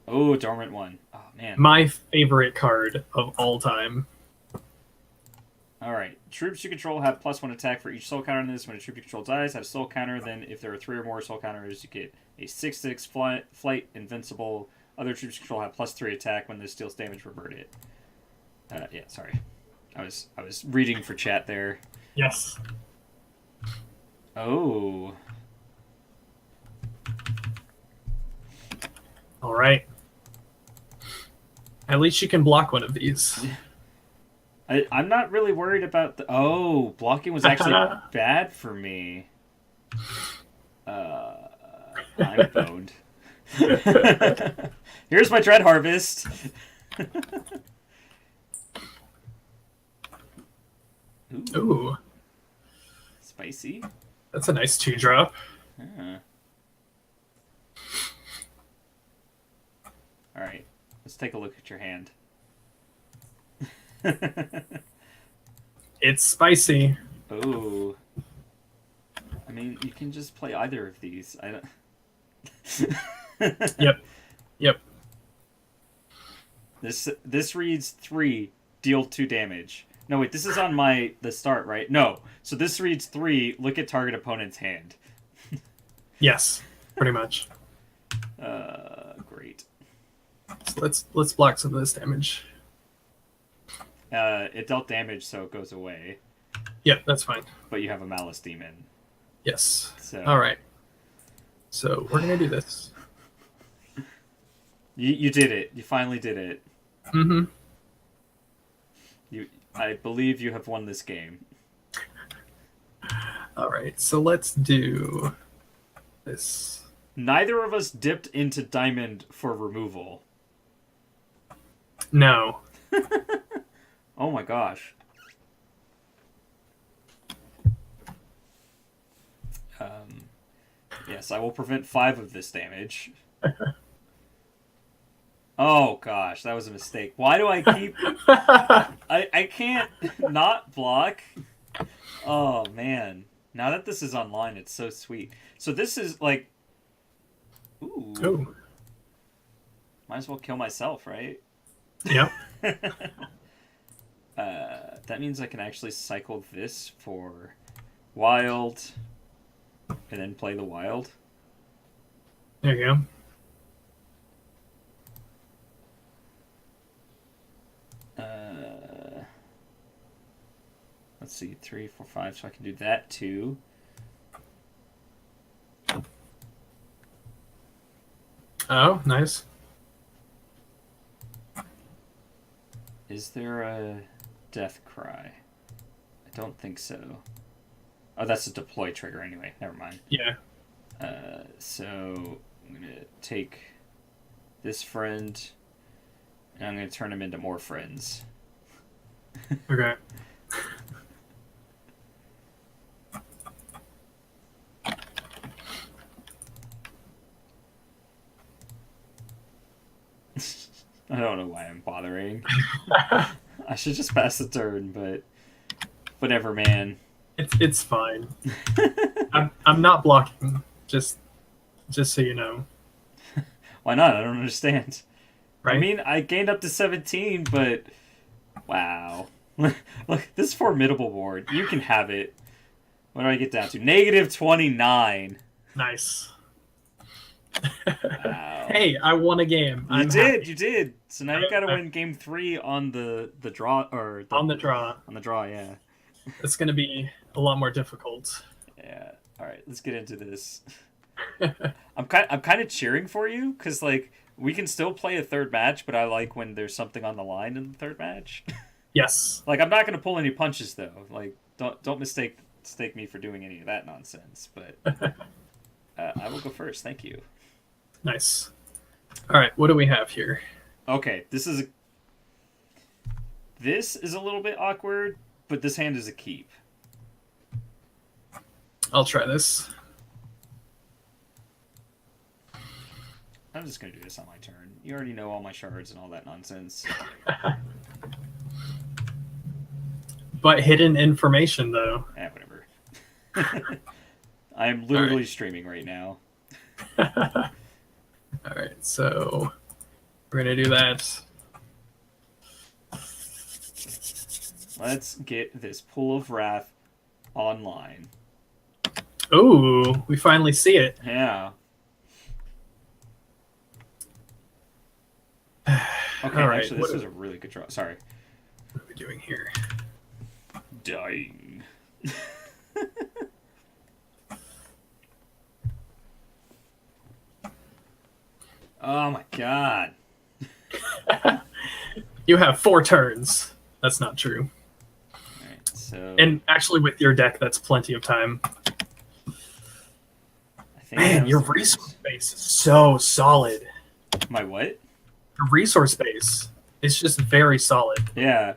Oh, Dormant one. Oh man. My favorite card of all time. All right. Troops you control have +1 attack for each soul counter on this. When a troop you control dies, have a soul counter. Then, if there are 3 or more soul counters, you get a 6/6 flight invincible. Other troops you control have +3 attack. When this deals damage, revert it. Yeah, sorry. I was reading for chat there. Yes. Oh. All right. At least you can block one of these. I'm not really worried about the... Oh, blocking was actually bad for me. I'm boned. Here's my Dread Harvest. Ooh. Spicy. That's a nice 2-drop. Yeah. Alright, let's take a look at your hand. It's spicy. Oh. I mean, you can just play either of these. I don't... Yep. This reads 3, deal 2 damage. No, wait, this is on the start, right? No. So this reads 3, look at target opponent's hand. Yes, pretty much. Great. So let's block some of this damage. It dealt damage, so it goes away. Yep, that's fine. But you have a Malice Demon. Yes. So All right. So we're gonna do this. You did it. You finally did it. Mm-hmm. I believe you have won this game. All right. So let's do this. Neither of us dipped into diamond for removal. No. Oh my gosh. Yes, I will prevent 5 of this damage. Oh gosh, that was a mistake. Why do I keep... I can't not block. Oh man. Now that this is online, it's so sweet. So this is like... Ooh. Oh. Might as well kill myself, right? Yep. That means I can actually cycle this for wild, and then play the wild. There you go. Let's see, 3, 4, 5. So I can do that too. Oh, nice. Is there a death cry? I don't think so. Oh, that's a deploy trigger anyway. Never mind. Yeah. So I'm going to take this friend, and I'm going to turn him into more friends. Okay. I don't know why I'm bothering. I should just pass the turn, but whatever, man. It's fine. I'm not blocking. Just so you know. Why not? I don't understand. Right? I mean, I gained up to 17, but wow. Look, this formidable board. You can have it. What do I get down to? Negative 29. Nice. Wow. Hey, I won a game. You did. So now you got to win game 3 on the draw on the draw. On the draw, yeah. It's going to be a lot more difficult. Yeah. All right, let's get into this. I'm kind of cheering for you because like we can still play a third match, but I like when there's something on the line in the third match. Yes. Like I'm not going to pull any punches though. Like don't mistake me for doing any of that nonsense. But I will go first. Thank you. Nice. All right, what do we have here? Okay, this is a little bit awkward, but this hand is a keep. I'll try this. I'm just going to do this on my turn. You already know all my shards and all that nonsense. But hidden information, though. Whatever. I am literally streaming right now. All right, so we're going to do that. Let's get this Pool of Wrath online. Ooh, we finally see it. Yeah. Okay, all right, actually, this was a really good draw. Sorry. What are we doing here? Dying. Oh my god. You have 4 turns. That's not true. Alright, so... And actually, with your deck, that's plenty of time. I think Man, your resource base is so solid. My what? Your resource base is just very solid. Yeah.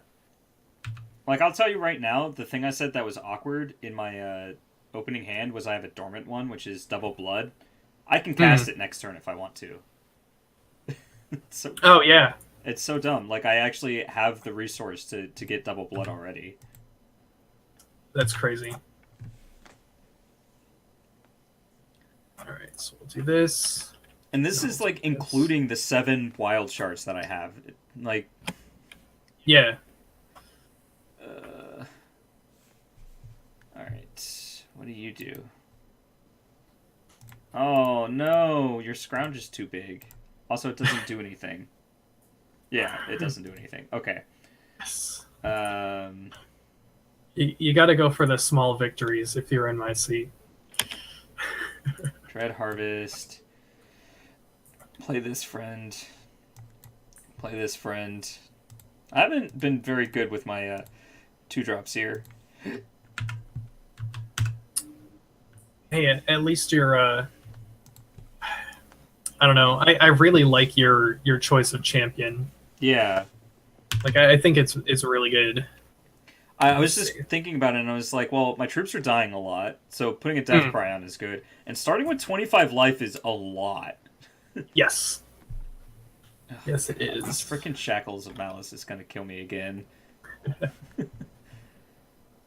Like, I'll tell you right now, the thing I said that was awkward in my opening hand was I have a dormant one, which is double blood. I can cast it next turn if I want to. So, oh, yeah. It's so dumb. Like, I actually have the resource to get double blood already. That's crazy. Alright, so we'll do this. And this is, like, including the 7 wild shards that I have. Like... Yeah. Alright. What do you do? Oh no, your scrounge is too big. Also, it doesn't do anything. Yeah, it doesn't do anything. Okay. Yes. Um, You got to go for the small victories if you're in my seat. Dread Harvest. Play this friend. Play this friend. I haven't been very good with my 2-drops here. Hey, at least you're. I don't know. I really like your choice of champion. Yeah. Like I think it's really good. I was just thinking about it, and I was like, well, my troops are dying a lot, so putting a death cry on is good. And starting with 25 life is a lot. Yes. Yes, it is. This freaking Shackles of Malice is going to kill me again.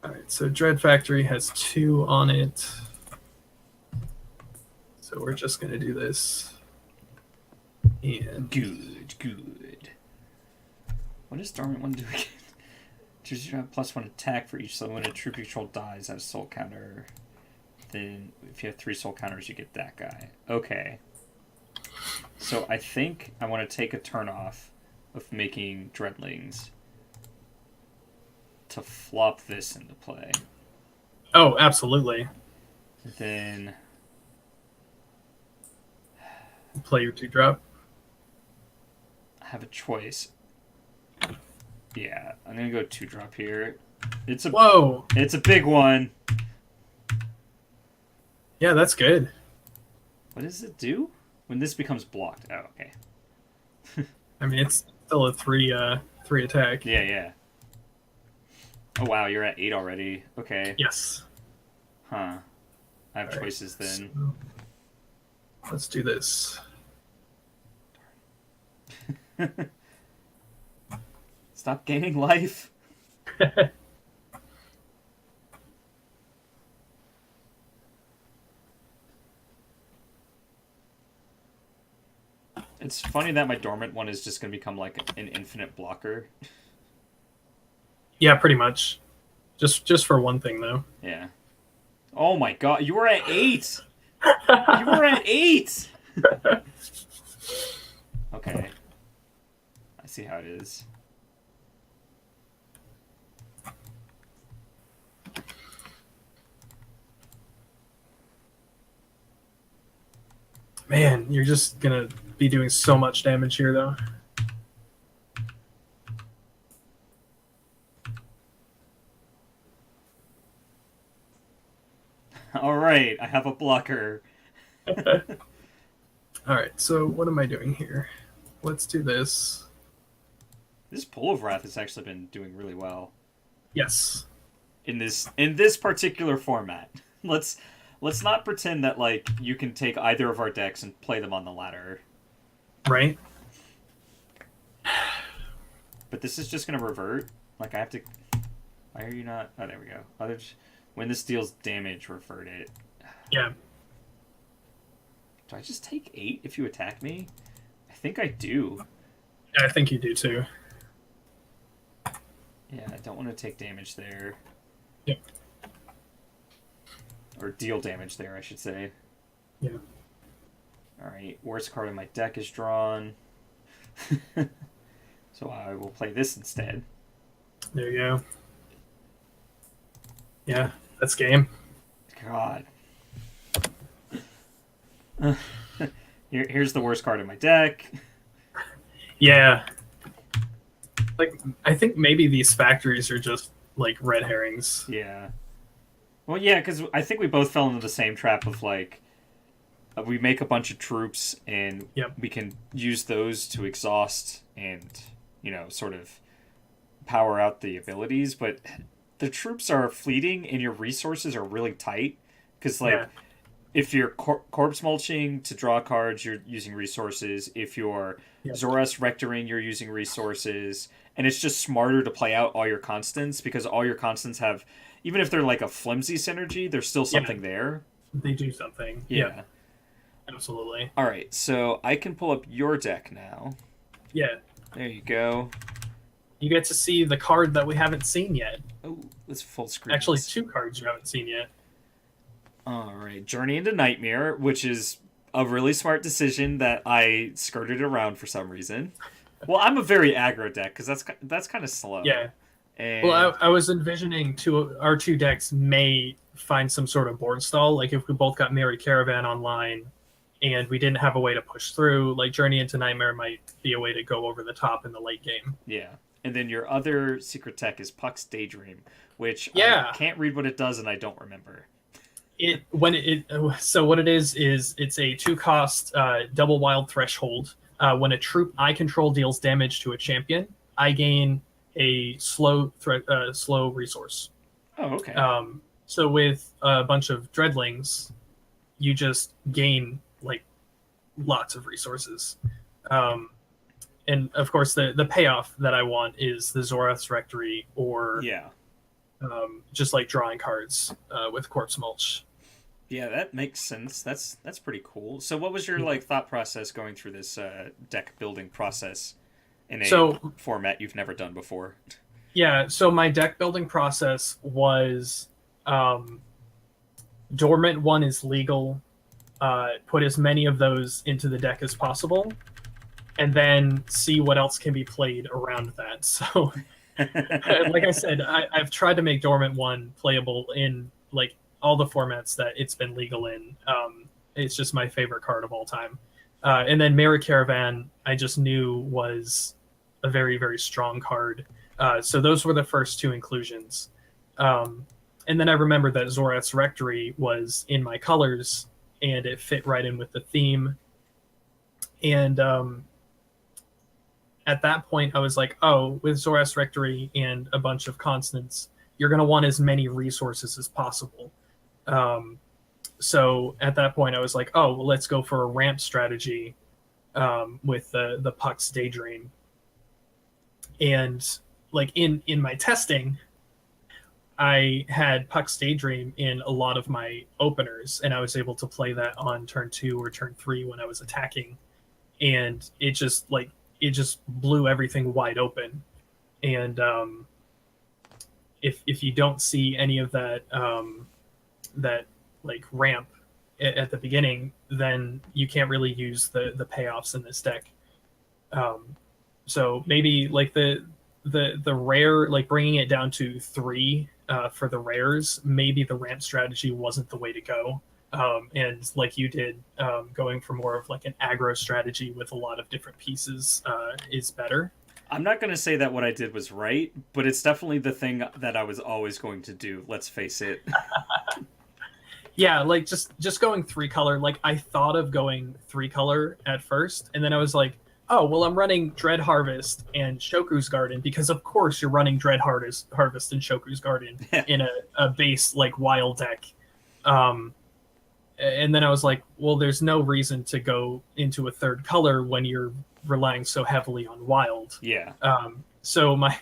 Alright, so Dread Factory has 2 on it. So we're just going to do this. And Good, good. What does Dormant one do again? Choose your +1 attack for each soul. When a troop you control dies at a soul counter, then if you have 3 soul counters, you get that guy. Okay. So I think I want to take a turn off of making Dreadlings to flop this into play. oh, absolutely. Then Play your 2-drop. I have a choice. Yeah, I'm gonna go 2-drop here. It's a Whoa! It's a big one. Yeah, that's good. What does it do when this becomes blocked? Oh, okay. I mean, it's still a 3 attack. Yeah, yeah. Oh wow, you're at 8 already. Okay. Yes. Huh. I have All right, choices then. so let's do this. Stop gaining life. It's funny that my dormant one is just gonna become like an infinite blocker. Yeah, pretty much. Just for one thing though. Yeah. Oh my god, you were at 8! You were at 8! Okay. I see how it is. Man, you're just gonna be doing so much damage here though. Alright, I have a blocker. Alright, so what am I doing here? Let's do this. This Pool of Wrath has actually been doing really well Yes. in this particular format. Let's not pretend that like you can take either of our decks and play them on the ladder. Right? But this is just gonna revert. Like I have to. Why are you not? Oh, there we go. Others, when this deals damage, revert it. Yeah. Do I just take 8 if you attack me? I think I do. Yeah, I think you do too. Yeah, I don't want to take damage there. Yep. Or deal damage there, I should say. Yeah. Alright, worst card in my deck is drawn. So I will play this instead. There you go. Yeah, that's game. God. Here's the worst card in my deck. Yeah. Like, I think maybe these factories are just, like, red herrings. Yeah. Well, yeah, because I think we both fell into the same trap of, like, we make a bunch of troops and Yep. we can use those to exhaust and, you know, sort of power out the abilities, but the troops are fleeting and your resources are really tight. Because, like, Yeah. if you're corpse mulching to draw cards, you're using resources. If you're Yep. Zoras Rectoring, you're using resources. And it's just smarter to play out all your constants because all your constants have, even if they're like a flimsy synergy, there's still something there. They do something. Yeah. Absolutely. All right, so I can pull up your deck now. Yeah. There you go. You get to see the card that we haven't seen yet. Oh, let's full screen. Actually, this. 2 cards you haven't seen yet. All right, Journey into Nightmare, which is a really smart decision that I skirted around for some reason. Well, I'm a very aggro deck because that's kind of slow, Yeah. Well, and I was envisioning our two decks may find some sort of board stall. Like if we both got Mary Caravan online and we didn't have a way to push through, like Journey into Nightmare might be a way to go over the top in the late game. yeah. And then your other secret tech is Puck's Daydream, which I Yeah. can't read what it does and I don't remember. So what it is it's a two cost double wild threshold. When a troop I control deals damage to a champion, I gain a slow resource. Oh, okay. So with a bunch of dreadlings, you just gain like lots of resources. Um, and of course, the payoff that I want is the Zorath's Rectory or Yeah. just like drawing cards with Corpse Mulch. Yeah, that makes sense. That's pretty cool. So, what was your like thought process going through this deck building process in a So format you've never done before? yeah, so my deck building process was um, Dormant one is legal. Put as many of those into the deck as possible, and then see what else can be played around that. So, like I said, I've tried to make Dormant one playable in like all the formats that it's been legal in. It's just my favorite card of all time. And then Mary Caravan, I just knew was a very, very strong card. So those were the first two inclusions. And then I remembered that Zorath's Rectory was in my colors and it fit right in with the theme. And at that point, I was like, oh, with Zorath's Rectory and a bunch of constants, you're going to want as many resources as possible. So at that point, I was like, oh, well, let's go for a ramp strategy with the Puck's Daydream. And like in my testing, I had Puck's Daydream in a lot of my openers, and I was able to play that on turn 2 or turn 3 when I was attacking, and it just blew everything wide open. And if you don't see any of that that like ramp at the beginning, then you can't really use the payoffs in this deck. So maybe like the rare, like bringing it down to 3 for the rares, maybe the ramp strategy wasn't the way to go. And like you did, going for more of like an aggro strategy with a lot of different pieces is better. I'm not going to say that what I did was right, but it's definitely the thing that I was always going to do. Let's face it. Yeah, like just going 3-color. Like I thought of going 3-color at first, and then I was like, oh well, I'm running Dread Harvest and Shoku's Garden because of course you're running Dread Harvest and Shoku's Garden in a base like wild deck. And then I was like, well, there's no reason to go into a 3rd color when you're relying so heavily on wild. Yeah. So my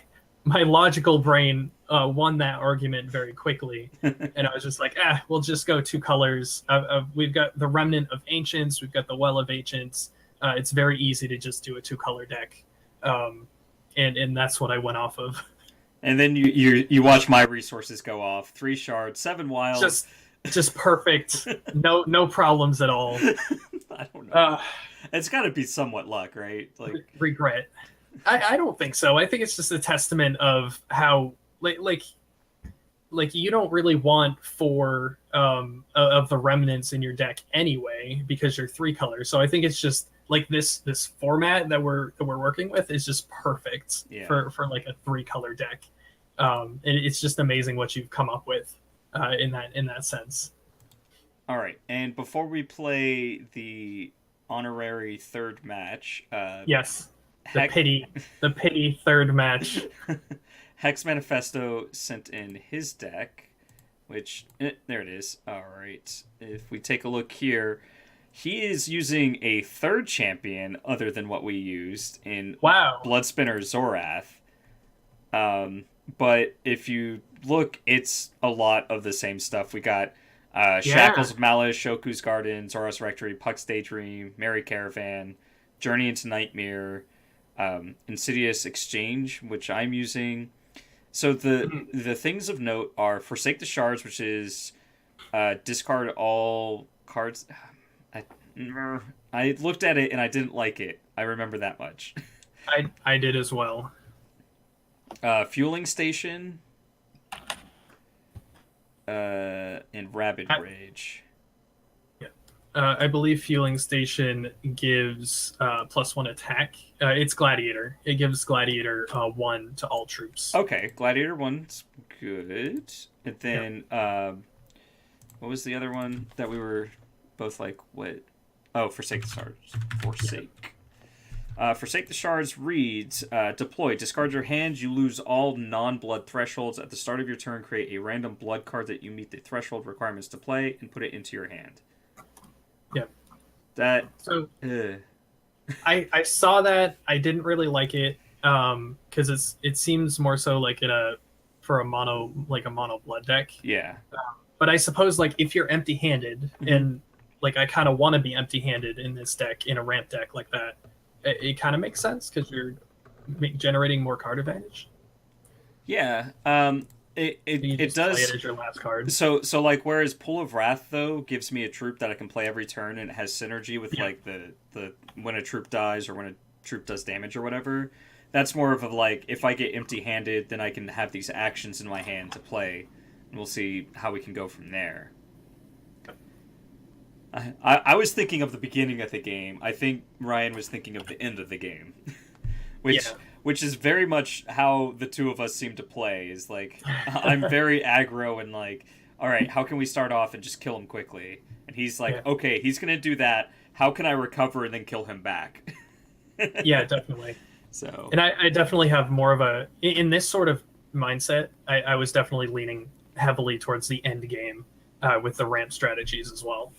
logical brain won that argument very quickly, and I was just like, we'll just go 2 colors. We've got the Remnant of Ancients, we've got the Well of Ancients. It's very easy to just do a 2-color deck, and that's what I went off of. And then you watch my resources go off: 3 shards, 7 wild. Just perfect. No problems at all. I don't know. It's got to be somewhat luck, right? Like regret. I don't think so. I think it's just a testament of how like you don't really want 4 of the remnants in your deck anyway because you're 3 colors. So I think it's just like this format that we're working with is just perfect for like a 3-color deck. And it's just amazing what you've come up with in that sense. All right, and before we play the honorary 3rd match, yes. The pity 3rd match. Hex Manifesto sent in his deck, which there it is. All right, if we take a look here, he is using a 3rd champion other than what we used in Bloodspinner Zorath. But if you look, it's a lot of the same stuff. We got Shackles of Malice, Shoku's Garden, Zorath's Rectory, Puck's Daydream, Mary Caravan, Journey into Nightmare, Insidious Exchange, which I'm using. So the things of note are Forsake the Shards, which is Discard all cards. I, I looked at it and I didn't like it. I remember that much. I did as well. Fueling station. And Rabid I, Rage. yeah. I believe Fueling Station gives +1 attack. It's Gladiator. It gives Gladiator 1 to all troops. Okay, Gladiator 1's good. And then, what was the other one that we were both like, what? Oh, Forsake the Shards. Forsake. Forsake the Shards reads, deploy. Discard your hand. You lose all non-blood thresholds. At the start of your turn, create a random blood card that you meet the threshold requirements to play and put it into your hand. Yeah. That... So, I saw that. I didn't really like it because it seems more so like for a mono blood deck. Yeah. But I suppose like if you're empty-handed and like I kind of want to be empty-handed in this deck in a ramp deck like that, it kind of makes sense because you're generating more card advantage. Yeah. It does. Play it as your last card. So like whereas Pool of Wrath though gives me a troop that I can play every turn and it has synergy with like the when a troop dies or when a troop does damage or whatever. That's more of a like if I get empty-handed then I can have these actions in my hand to play and we'll see how we can go from there. I was thinking of the beginning of the game. I think Ryan was thinking of the end of the game. Which is very much how the two of us seem to play. Is like I'm very aggro and like, all right, how can we start off and just kill him quickly? And he's like, okay, he's gonna do that. How can I recover and then kill him back? Yeah, definitely. So, and I definitely have more of a in this sort of mindset. I was definitely leaning heavily towards the end game with the ramp strategies as well.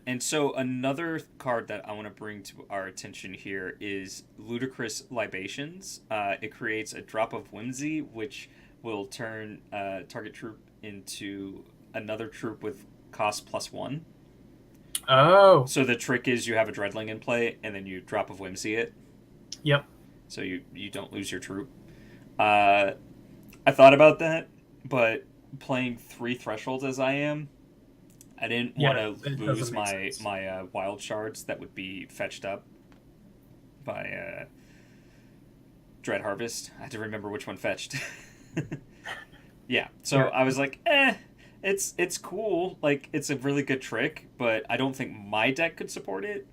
And so another card that I want to bring to our attention here is Ludicrous Libations. It creates a drop of whimsy, which will turn target troop into another troop with cost +1. Oh. So the trick is you have a Dreadling in play, and then you drop of whimsy it. Yep. So you don't lose your troop. I thought about that, but playing 3 thresholds as I am, I didn't want to lose my wild shards that would be fetched up by Dread Harvest. I had to remember which one fetched. Yeah, so I was like, it's cool. Like, it's a really good trick, but I don't think my deck could support it.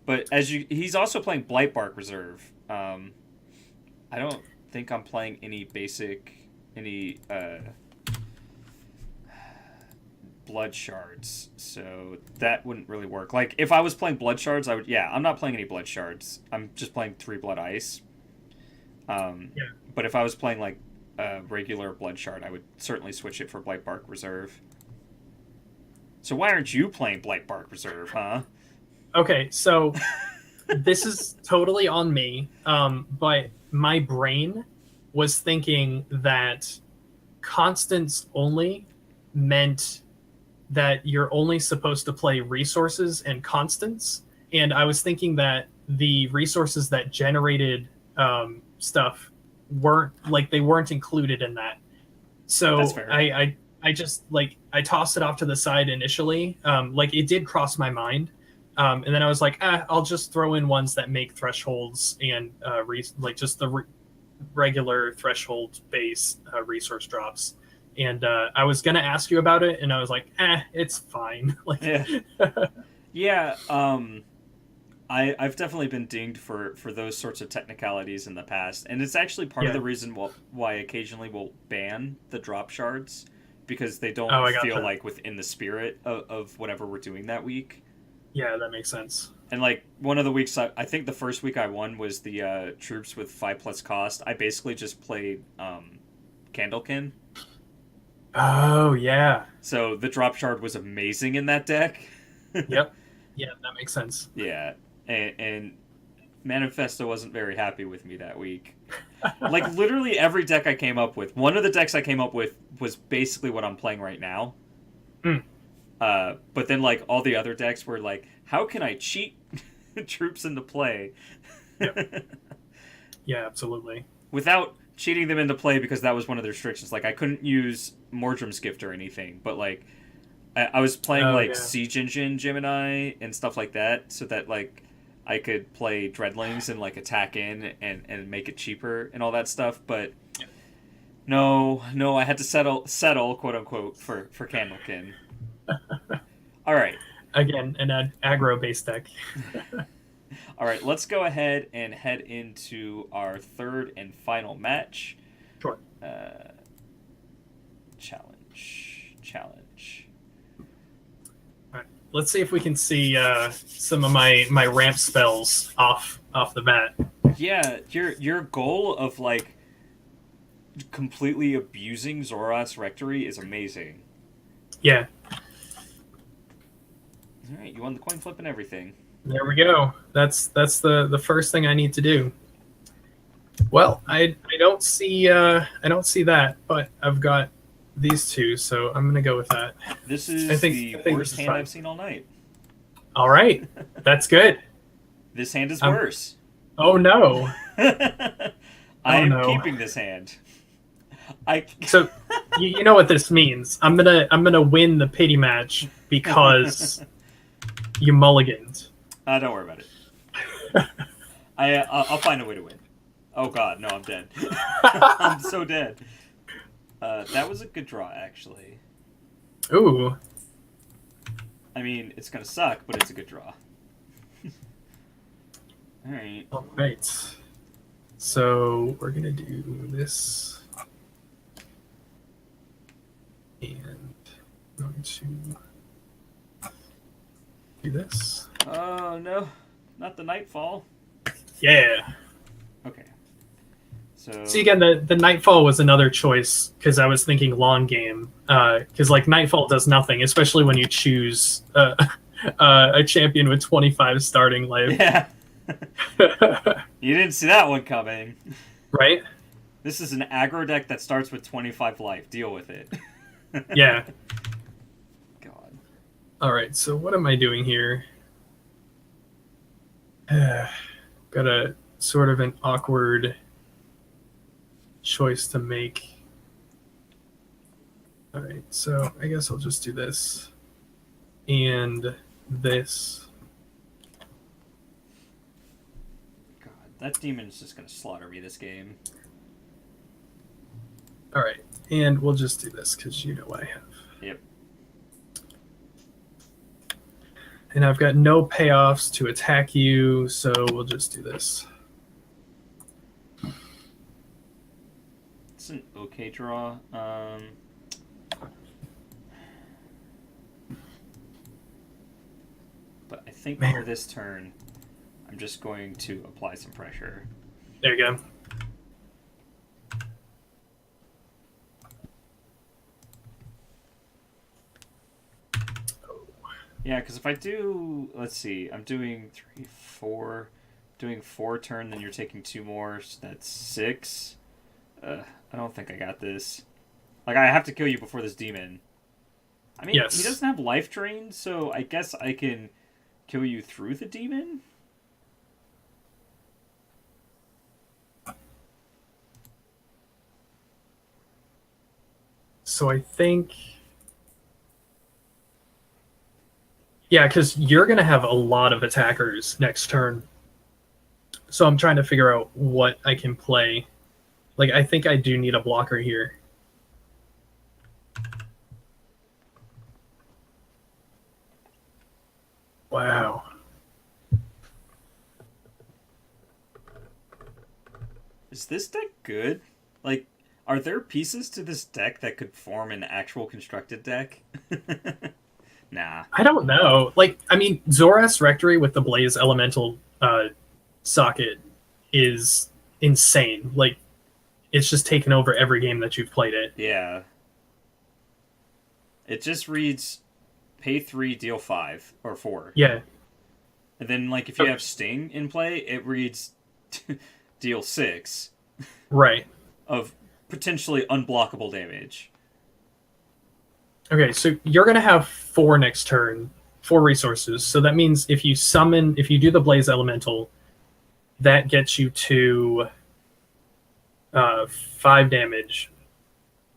But he's also playing Blightbark Reserve. I don't think I'm playing any blood shards, so that wouldn't really work. Like if I was playing blood shards, I would. Yeah, I'm not playing any blood shards. I'm just playing 3 blood ice. But if I was playing like a regular blood shard, I would certainly switch it for Blightbark Reserve. So why aren't you playing Blightbark Reserve, huh? Okay, so this is totally on me, but my brain was thinking that constants only meant that you're only supposed to play resources and constants, and I was thinking that the resources that generated stuff weren't included in that. So I just like I tossed it off to the side initially. Like it did cross my mind, and then I was like, I'll just throw in ones that make thresholds and just the regular threshold base resource drops. And I was gonna ask you about it, and I was like, it's fine. Like, yeah. I've definitely been dinged for those sorts of technicalities in the past, and it's actually part of the reason why occasionally we'll ban the drop shards, because they don't feel like within the spirit of whatever we're doing that week. Yeah, that makes sense. And like one of the weeks, I think the first week I won was the troops with 5+ cost. I basically just played Candlekin. Oh yeah. So the drop shard was amazing in that deck. Yep. Yeah, that makes sense. Yeah, and Manifesto wasn't very happy with me that week. Like literally every deck I came up with, one of the decks I came up with was basically what I'm playing right now. But then like all the other decks were like, how can I cheat troops into play? Yep. Yeah, absolutely. Without cheating them into play, because that was one of the restrictions. Like I couldn't use Mordrum's Gift or anything, but like I was playing like Siege Engine Gemini and stuff like that, so that like I could play Dreadlings and like attack in and make it cheaper and all that stuff. But no, I had to settle quote unquote for Candlekin. All right. Again, an aggro based deck. All right, let's go ahead and head into our third and final match. Sure. Challenge. All right. Let's see if we can see some of my ramp spells off the bat. Yeah, your goal of like completely abusing Zoras Rectory is amazing. Yeah. All right, you won the coin flip and everything. There we go. That's the first thing I need to do. Well, I don't see that, but I've got these two, so I'm gonna go with that. This is the worst hand I've seen all night. All right, that's good. This hand is worse. Oh no! I am keeping this hand. So you know what this means. I'm gonna win the pity match because you mulliganed. Don't worry about it. I'll find a way to win. Oh god, no, I'm dead. I'm so dead. That was a good draw, actually. Ooh. I mean, it's gonna suck, but it's a good draw. Alright. Alright. So we're gonna do this. And I'm going to do this. Oh no, not the Nightfall. Yeah. Okay. So see again, the Nightfall was another choice because I was thinking long game. Because like Nightfall does nothing, especially when you choose a champion with 25 starting life. Yeah. You didn't see that one coming, right? This is an aggro deck that starts with 25 life. Deal with it. Yeah. God. All right. So what am I doing here? Got a sort of an awkward choice to make. All right, so I guess I'll just do this and this. God, that demon's just gonna slaughter me this game. All right, and we'll just do this because you know what I have. Yep. And I've got no payoffs to attack you, so we'll just do this. It's an okay draw. But I think for this turn, I'm just going to apply some pressure. There you go. Yeah, because if I do, let's see, I'm doing 3, 4, doing 4 turn, then you're taking 2 more, so that's 6. I don't think I got this. Like, I have to kill you before this demon. I mean, yes. He doesn't have life drain, so I guess I can kill you through the demon? So I think... yeah, because you're going to have a lot of attackers next turn. So I'm trying to figure out what I can play. Like, I think I do need a blocker here. Wow. Is this deck good? Like, are there pieces to this deck that could form an actual constructed deck? Nah. I don't know. Like, I mean, Zoras Rectory with the Blaze Elemental socket is insane. Like, it's just taken over every game that you've played it. Yeah. It just reads pay 3, deal 5, or 4. Yeah. And then, like, if you have Sting in play, it reads deal 6. Right. Of potentially unblockable damage. Okay, so you're going to have 4 next turn, 4 resources. So that means if you do the Blaze Elemental, that gets you to 5 damage,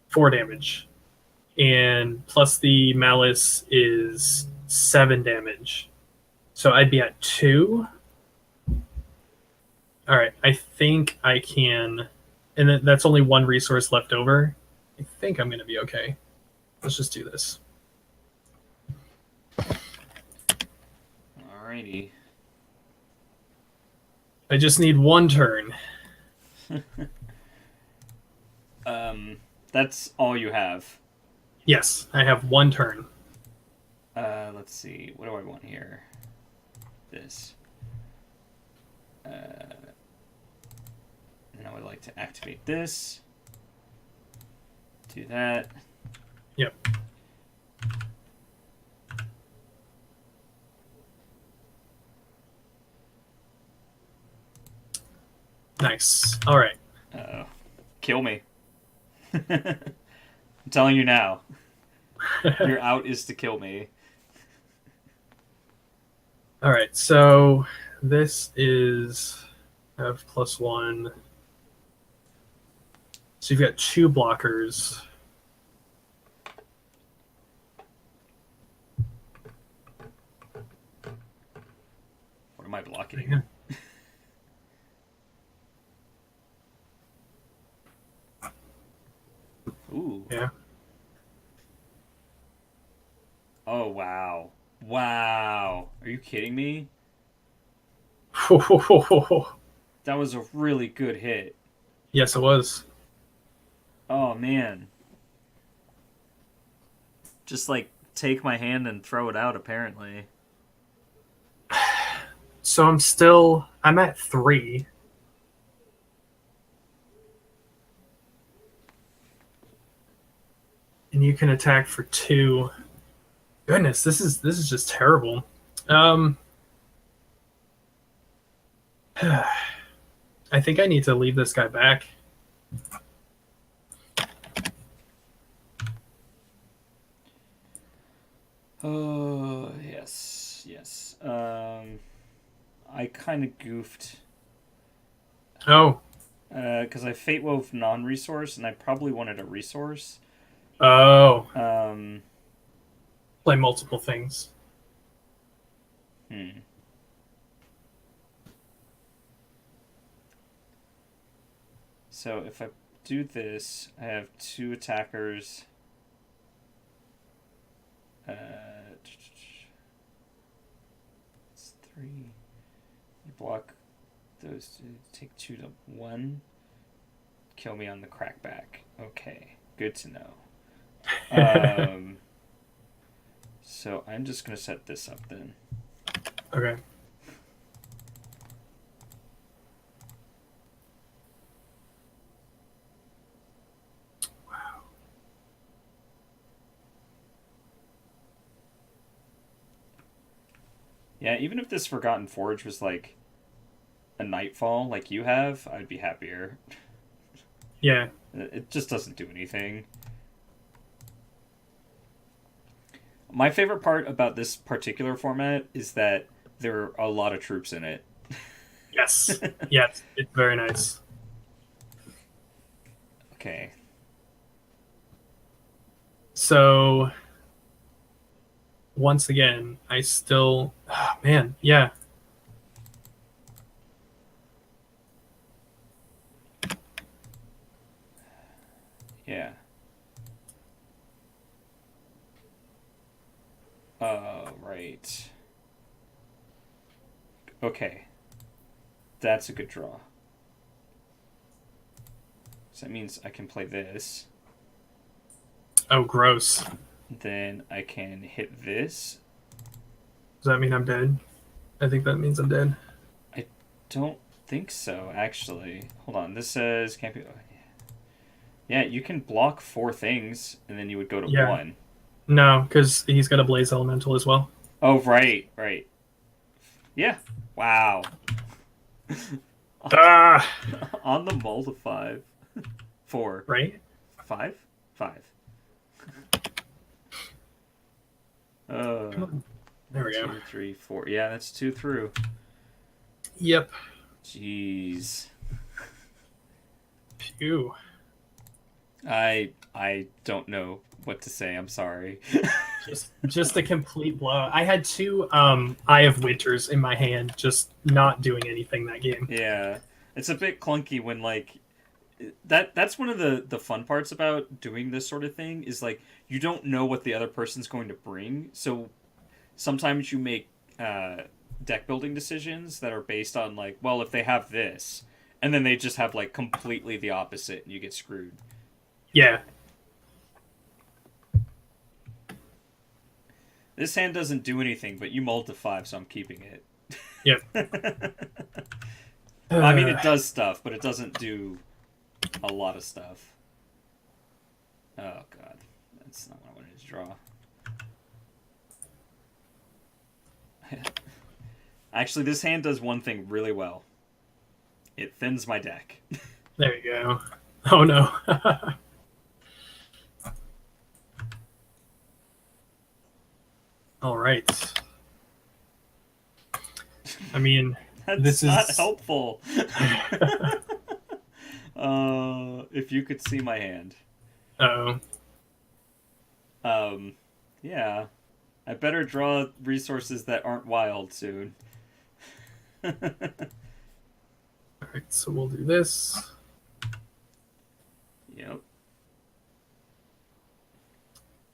4 damage. and plus the malice is 7 damage. So I'd be at 2. All right, I think I can, and that's only 1 resource left over. I think I'm going to be okay. Let's just do this. Alrighty. I just need 1 turn. That's all you have. Yes, I have 1 turn. Let's see. What do I want here? This. And I would like to activate this. Do that. Yep. Nice. All right. Uh-oh. Kill me. I'm telling you now. Your out is to kill me. All right. So this is have +1. So you've got 2 blockers. What am I blocking? Ooh. Yeah. Oh, wow. Wow. Are you kidding me? That was a really good hit. Yes, it was. Oh, man. Just, like, take my hand and throw it out, apparently. So I'm at 3. And you can attack for 2. Goodness, this is just terrible. I think I need to leave this guy back. Oh, yes. Yes. I kind of goofed. Oh. Because I Fate Wove non-resource, and I probably wanted a resource. Oh. Um... Play multiple things. So if I do this, I have 2 attackers. It's 3. You block those 2. Take 2 to 1. Kill me on the crackback. Okay, good to know. So I'm just gonna set this up then. Okay. Wow. Yeah, even if this Forgotten Forge was like a Nightfall like you have, I'd be happier. Yeah. It just doesn't do anything. My favorite part about this particular format is that there are a lot of troops in it. Yes. Yes. It's very nice. Okay. So once again, I still man, yeah. Yeah. Right. Okay. That's a good draw. So that means I can play this. Oh, gross. Then I can hit this. Does that mean I'm dead? I think that means I'm dead. I don't think so, actually. Hold on. This says can't be. Yeah, you can block 4 things, and then you would go to 1. No, because he's got a Blaze Elemental as well. Oh, right, right. Yeah. Wow. On the mull to 5. 4. Right? 5? 5. Come on. There we go. 2, 3, 4. Yeah, that's 2 through. Yep. Jeez. Phew. I don't know what to say. I'm sorry. Just a complete blow. I had two Eye of Winters in my hand, just not doing anything that game. Yeah, it's a bit clunky when like that's one of the fun parts about doing this sort of thing is like you don't know what the other person's going to bring. So sometimes you make uh, deck building decisions that are based on like, well, if they have this, and then they just have like completely the opposite, and you get screwed. Yeah. This hand doesn't do anything, but you mulled to 5, so I'm keeping it. Yep. I mean, it does stuff, but it doesn't do a lot of stuff. Oh god, that's not what I wanted to draw. Actually, this hand does one thing really well. It thins my deck. There you go. Oh no. All right. I mean, That's this not is helpful. If you could see my hand. Oh. Yeah. I better draw resources that aren't wild soon. All right, so we'll do this. Yep.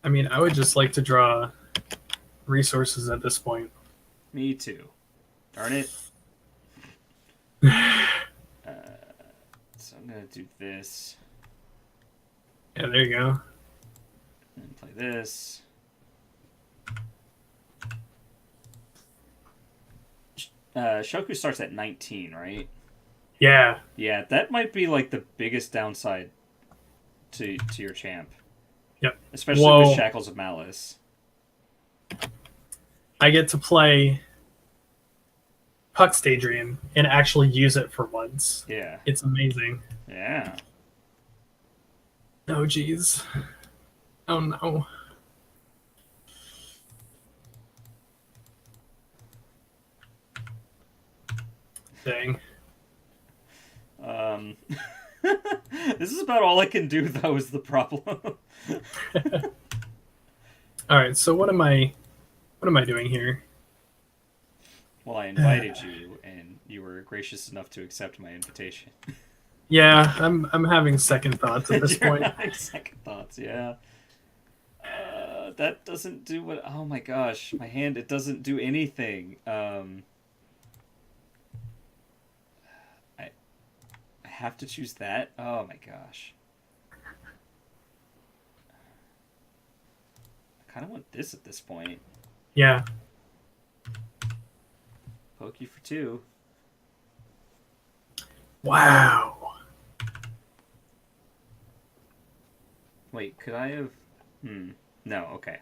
I mean, I would just like to draw resources at this point. Me too. Darn it. So I'm gonna do this. Yeah, there you go. And play this. Shoku starts at 19, right? Yeah. Yeah, that might be like the biggest downside to your champ. Yep. Especially Whoa. with Shackles of Malice. I get to play Puck's Daydream and actually use it for once. Yeah. It's amazing. Yeah. Oh, geez. Oh, no. Dang. This is about all I can do, though, is the problem. All right, so what am I doing here? Well, I invited you, and you were gracious enough to accept my invitation. Yeah, I'm having second thoughts at this You're point. having second thoughts, yeah. That doesn't do what... Oh my gosh, my hand, it doesn't do anything. I have to choose that? Oh my gosh. I kind of want this at this point. Yeah. Poke you for 2. Wow. Wait, could I have... No, okay.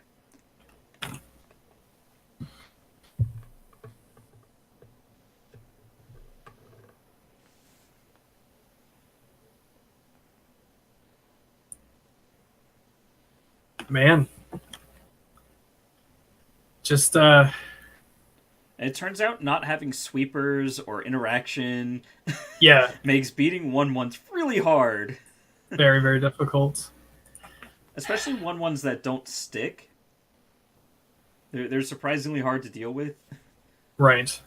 Man. Just It turns out not having sweepers or interaction yeah, makes beating 1/1s really hard. very, very difficult. Especially 1/1s that don't stick. They're surprisingly hard to deal with. Right.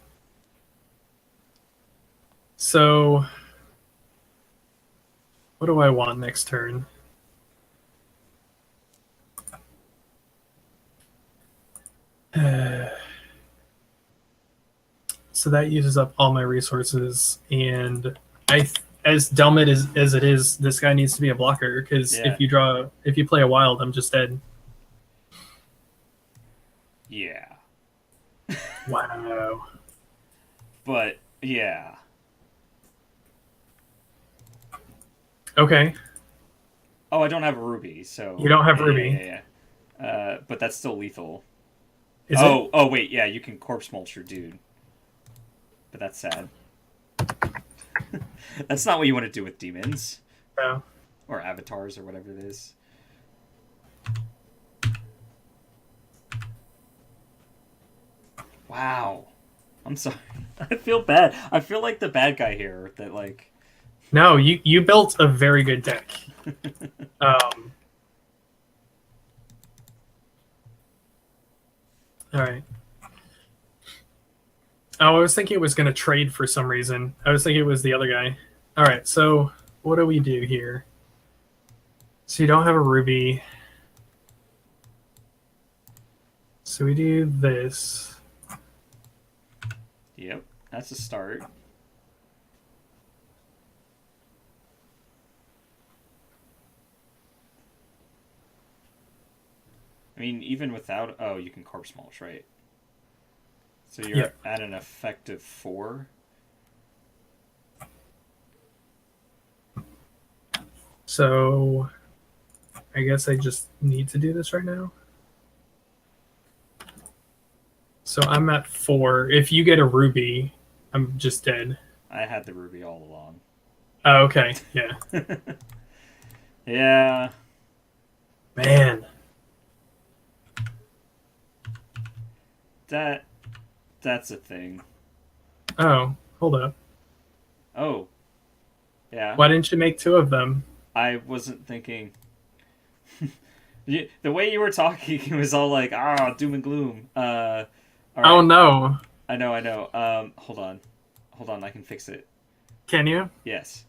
So what do I want next turn? So that uses up all my resources, and as dumb as it is, this guy needs to be a blocker because Yeah. if you play a wild, I'm just dead. Yeah. Wow. But, yeah. Okay. Oh, I don't have a ruby, so... You don't have yeah, ruby. Yeah. But that's still lethal. Is it? Oh, wait, yeah, you can corpse mulch your dude. But that's sad. That's not what you want to do with demons. No. Or avatars, or whatever it is. Wow. I'm sorry. I feel bad. I feel like the bad guy here, that, like... No, you built a very good deck. Um, all right. Oh, I was thinking it was going to trade for some reason. I was thinking it was the other guy. All right, so what do we do here? So you don't have a ruby. So we do this. Yep, that's a start. I mean, even without... Oh, you can corpse mulch, right? So you're Yep. at an effective 4. So I guess I just need to do this right now. So I'm at 4. If you get a ruby, I'm just dead. I had the ruby all along. Oh, okay. Yeah. Yeah. Man. That's a thing. Oh, hold up. Oh. Yeah. Why didn't you make 2 of them? I wasn't thinking... The way you were talking, it was all like, doom and gloom. All right. Oh no. I know. Hold on, I can fix it. Can you? Yes.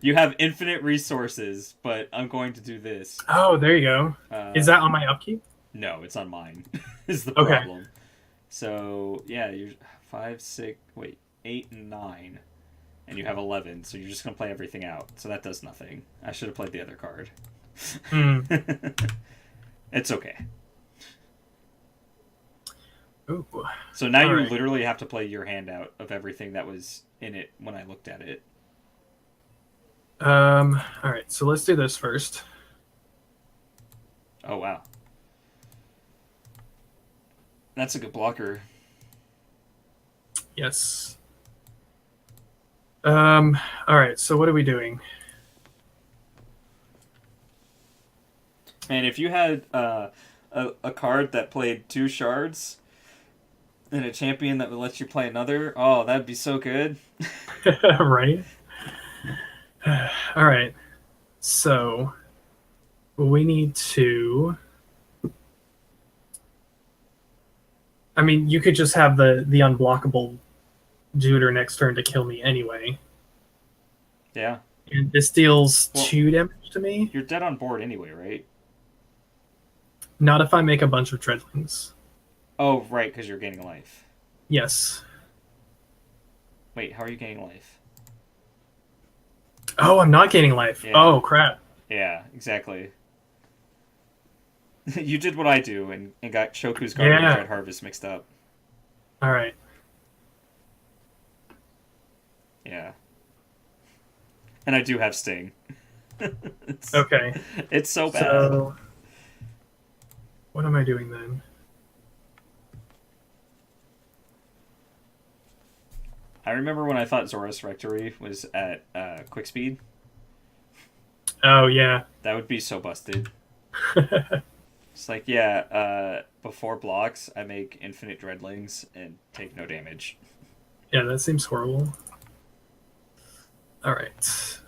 You have infinite resources, but I'm going to do this. Oh, there you go. Is that on my upkeep? No, it's on mine. Is the Okay. problem. So yeah, you're 5, 6, wait, 8, and 9. And you have 11, so you're just going to play everything out. So that does nothing. I should have played the other card. It's okay. Ooh. So now All you right. literally have to play your hand out of everything that was in it when I looked at it. All right, so let's do this first. Oh, wow. That's a good blocker. Yes. All right, so what are we doing? And if you had a card that played 2 shards and a champion that would let you play another, oh, that'd be so good. Right? All right. So we need to. I mean, you could just have the unblockable Juder next turn to kill me anyway. Yeah. And this deals Well, 2 damage to me. You're dead on board anyway, right? Not if I make a bunch of Dreadlings. Oh, right, because you're gaining life. Yes. Wait, how are you gaining life? Oh, I'm not gaining life. Yeah. Oh, crap. Yeah, exactly. You did what I do and got Shoku's Garden and Dread Harvest mixed up. All right. Yeah. And I do have Sting. Okay. It's so bad. So, what am I doing then? I remember when I thought Zora's Rectory was at quick speed. Oh, yeah. That would be so busted. It's like, yeah, before blocks, I make infinite Dreadlings and take no damage. Yeah, that seems horrible. All right.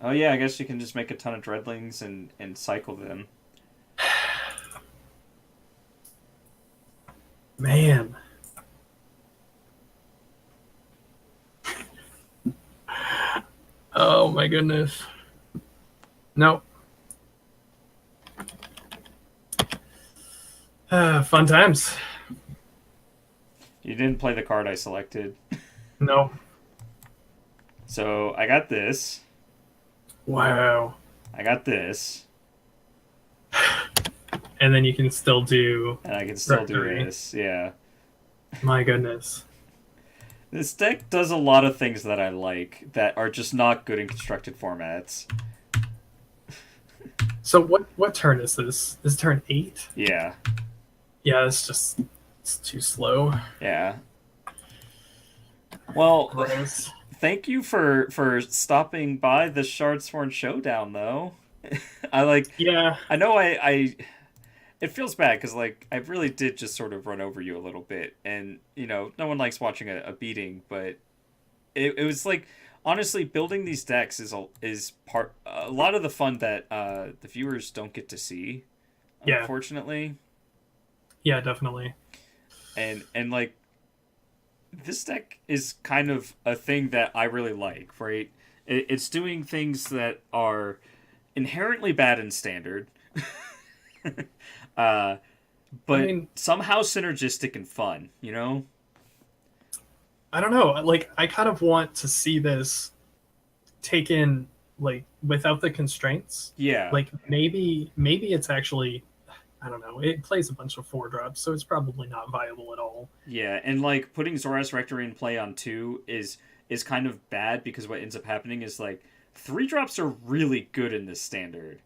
Oh yeah, I guess you can just make a ton of Dreadlings and cycle them. Man. Oh my goodness. Nope. Fun times. You didn't play the card I selected. No. So I got this. Wow. I got this. And then you can still do. And I can still Rectory. do this. Yeah. My goodness. This deck does a lot of things that I like that are just not good in constructed formats. So what turn is this? This is turn 8? Yeah. Yeah, it's too slow. Yeah. Well, Gross. thank you for stopping by the Shardsworn Showdown, though. I like. Yeah. I know I it feels bad because like I really did just sort of run over you a little bit, and no one likes watching a beating, but it was like honestly building these decks is part a lot of the fun that the viewers don't get to see, Yeah, unfortunately, yeah, definitely. and like this deck is kind of a thing that I really like, right? It's doing things that are inherently bad in standard, uh, I but mean, somehow synergistic and fun, you know? I don't know. Like, I kind of want to see this taken like without the constraints. Yeah, Like maybe it's actually, I don't know. It plays a bunch of 4 drops, so it's probably not viable at all. yeah, and like putting Zora's Rectory in play on 2 is kind of bad because what ends up happening is like 3 drops are really good in this standard.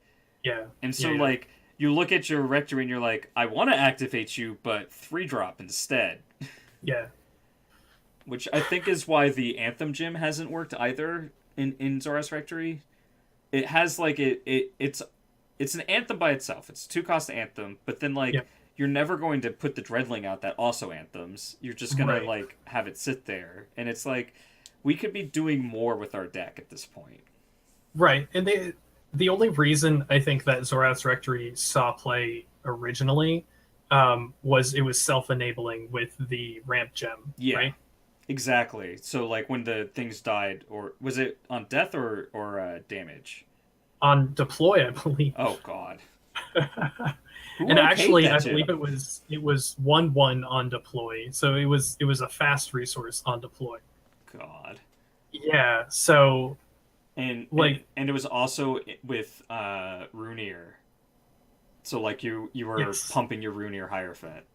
Yeah, And yeah, so yeah, like you look at your Rectory and you're like, I want to activate you, but 3 drop instead. yeah. Which I think is why the Anthem gym hasn't worked either in Zora's Rectory. It has like it's an anthem by itself. It's a 2 cost anthem, but then Yeah. like you're never going to put the dreadling out that also anthems. You're just gonna Right. like have it sit there, and it's like we could be doing more with our deck at this point. Right. And the only reason I think that Zora's Rectory saw play originally was it was self-enabling with the ramp gem, Yeah, right? exactly. So like when the things died, or was it on death or damage? On deploy, I believe. Oh God, who And okayed actually, that I gym? believe it was 1-1 on deploy. So it was a fast resource on deploy. God. Yeah. So and and like and it was also with Runir. So like you were yes. pumping your Runir Hierophant.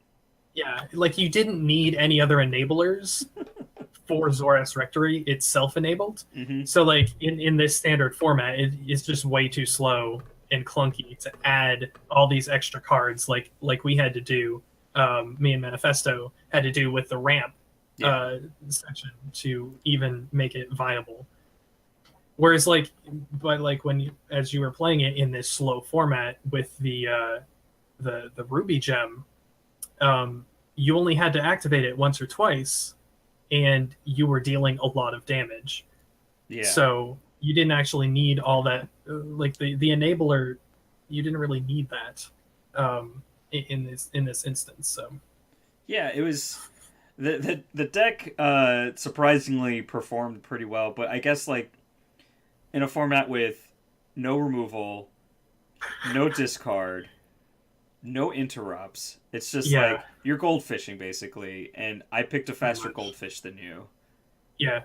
Yeah, like you didn't need any other enablers for Zoras Rectory. It's self-enabled. Mm-hmm. So like in this standard format, it's just way too slow and clunky to add all these extra cards like we had to do. Me and Manifesto had to do with the ramp Yeah, section to even make it viable. Whereas but like when as you were playing it in this slow format with the Ruby gem, you only had to activate it once or twice, and you were dealing a lot of damage. yeah, So you didn't actually need all that. Like the enabler, you didn't really need that in this instance. So yeah. It was the deck surprisingly performed pretty well, but I guess like in a format with no removal, no discard, no interrupts. It's just yeah, like you're goldfishing basically, and I picked a pretty faster much. goldfish than you. Yeah,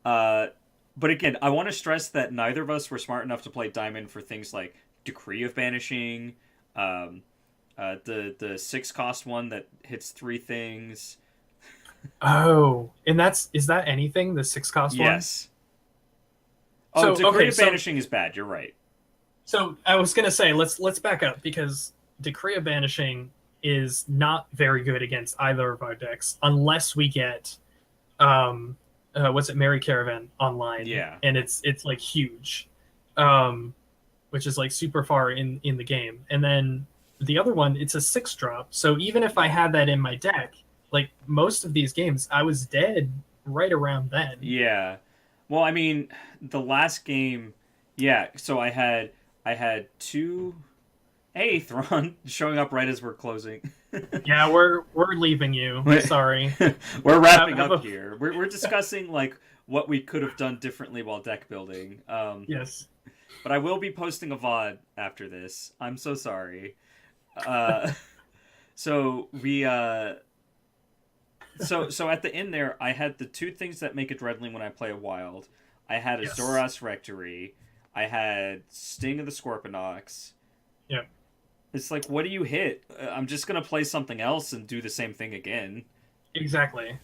Uh, but again, I want to stress that neither of us were smart enough to play Diamond for things like Decree of Banishing, um, the 6 cost one that hits 3 things. oh, and is that anything, the 6 cost one? Yes. Oh, So Decree okay, of Banishing is bad. You're right. so I was gonna say let's back up, because Decree of Banishing is not very good against either of our decks unless we get what's it, Merry Caravan online, Yeah. and it's like huge, um, which is like super far in the game. And then the other one, it's a 6 drop. So even if I had that in my deck, like most of these games, I was dead right around then. Yeah. Well, I mean, the last game, yeah. So I had two. Hey, Thrawn, showing up right as we're closing. Yeah, we're leaving you. Sorry. We're wrapping Have up a here. We're discussing like what we could have done differently while deck building. yes. But I will be posting a VOD after this. I'm so sorry. Uh, so we so at the end there, I had the 2 things that make a Dreadling when I play a wild. I had a Yes. Zoras Rectory. I had Sting of the Scorpionox. Yeah. It's like, what do you hit? I'm just gonna play something else and do the same thing again. Exactly.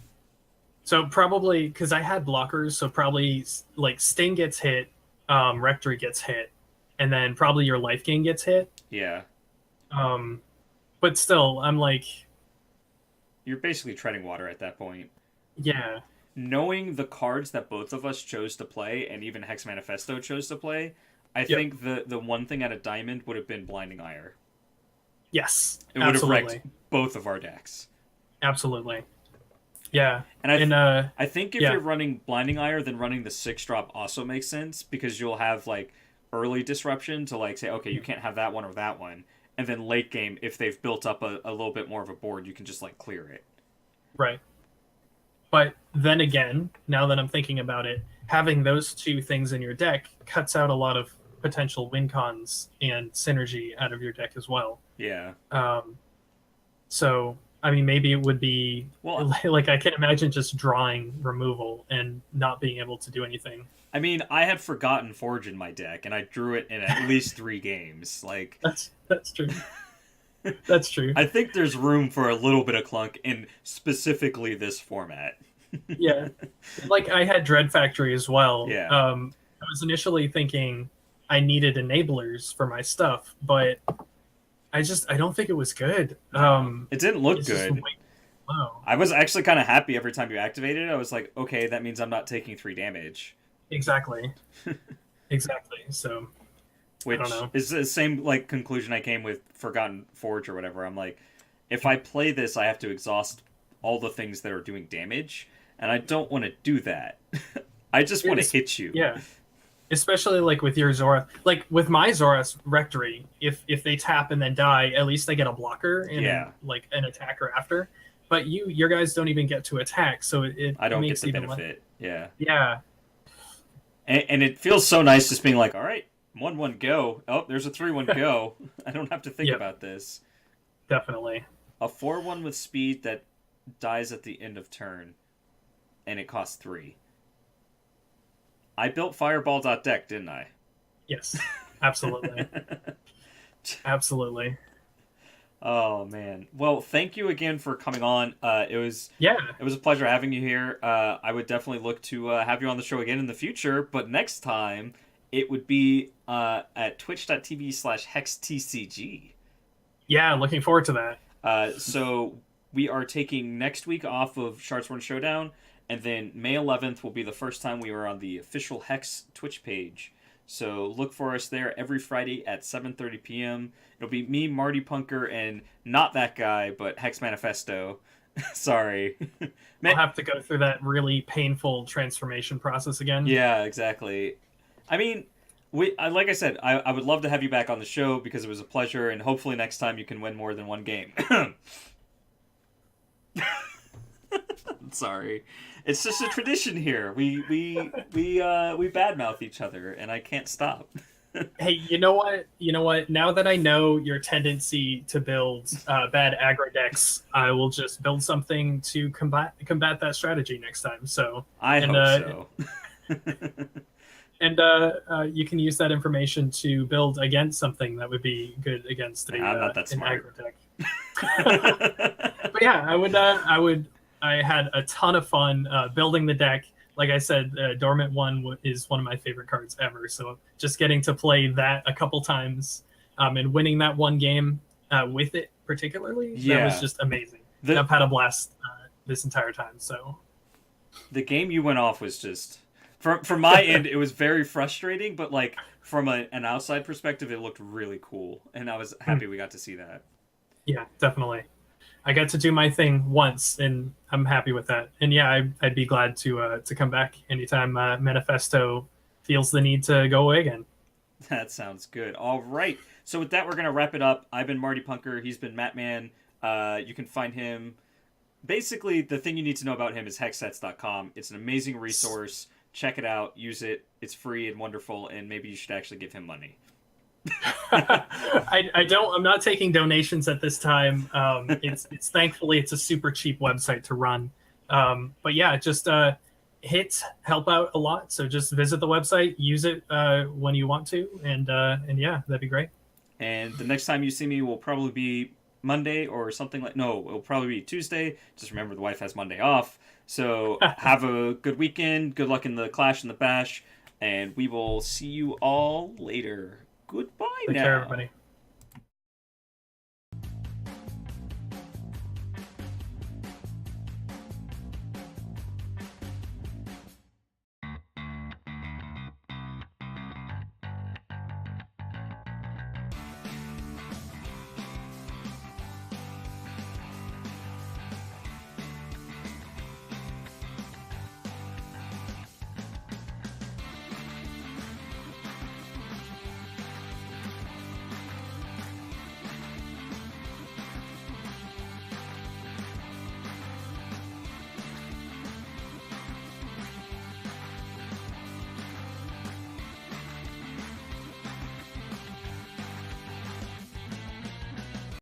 So probably because I had blockers, so probably like Sting gets hit, Rectory gets hit, and then probably your life gain gets hit. Yeah, Um, but still, I'm like, you're basically treading water at that point. yeah, Knowing the cards that both of us chose to play, and even Hex Manifesto chose to play, I yep, think the one thing at a diamond would have been Blinding Ire. Yes, It would have wrecked absolutely, both of our decks. absolutely. Yeah, And and I think if yeah, you're running Blinding Ire, then running the 6 drop also makes sense because you'll have like early disruption to like say, okay, you can't have that one or that one. And then late game, if they've built up a little bit more of a board, you can just like clear it. right. But then again, now that I'm thinking about it, having those two things in your deck cuts out a lot of potential win cons and synergy out of your deck as well. Yeah. Um, so, I mean, maybe it would be Well, like I can imagine just drawing removal and not being able to do anything. I mean, I had forgotten Forge in my deck, and I drew it in at least 3 games. Like, That's true. That's true. I think there's room for a little bit of clunk in specifically this format. Yeah, like I had Dread Factory as well. Yeah. I was initially thinking I needed enablers for my stuff, but I don't think it was good. It didn't look It's just way good. low. I was actually kind of happy every time you activated it. I was like, okay, that means I'm not taking 3 damage. Exactly. Exactly. So I don't Which know. is the same like conclusion I came with Forgotten Forge or whatever. I'm like, if I play this, I have to exhaust all the things that are doing damage, and I don't want to do that. I just want to It's, hit you. yeah, especially like with your Zora, like with my Zora's Rectory. If they tap and then die, at least they get a blocker and Yeah. like an attacker after. But your guys don't even get to attack, so I don't get makes the even benefit. Yeah. yeah, And it feels so nice just being like, all right, 1-1 go. Oh, there's a 3-1 go. I don't have to think yep, about this. definitely. A 4-1 with speed that dies at the end of turn, and it costs 3. I built Fireball.deck, didn't I? Yes, absolutely, absolutely. Oh man. Well, thank you again for coming on. Yeah, it was a pleasure having you here. I would definitely look to have you on the show again in the future, but next time it would be at twitch.tv/hextcg. yeah. Looking forward to that. So we are taking next week off of Shardsworn Showdown, and then May 11th will be the first time we are on the official Hex Twitch page. So look for us there every Friday at 7:30 p.m. It'll be me, Marty Punker, and not that guy, but Hex Manifesto. Sorry. I'll have to go through that really painful transformation process again. Yeah, exactly. I mean, like I said, I would love to have you back on the show because it was a pleasure, and hopefully next time you can win more than one game. Sorry, it's just a tradition here. We badmouth each other, and I can't stop. Hey, you know what? You know what? Now that I know your tendency to build bad aggro decks, I will just build something to combat that strategy next time. So, I and hope so. and you can use that information to build against something that would be good against I'm not that an smart. aggro deck. But yeah, I had a ton of fun building the deck. Like I said, Dormant One is one of my favorite cards ever. So just getting to play that a couple times and winning that one game with it particularly, that was just amazing. I've had a blast this entire time. So the game you went off was just from my end, it was very frustrating. But like from an outside perspective, it looked really cool, and I was happy we got to see that. Yeah, definitely. I got to do my thing once, and I'm happy with that. And yeah, I'd be glad to come back anytime Manifesto feels the need to go away again. That sounds good. All right. So with that, we're gonna wrap it up. I've been Marty Punker. He's been Mattman. You can find him. Basically, the thing you need to know about him is hexsets.com. It's an amazing resource. Check it out. Use it. It's free and wonderful. And maybe you should actually give him money. I don't. I'm not taking donations at this time. It's thankfully it's a super cheap website to run. But yeah, just hits help out a lot. So just visit the website, use it when you want to, and yeah, that'd be great. And the next time you see me will probably be Monday or something like. No, it'll probably be Tuesday. Just remember the wife has Monday off. So have a good weekend. Good luck in the Clash and the Bash. And we will see you all later. Goodbye Take now. care, everybody.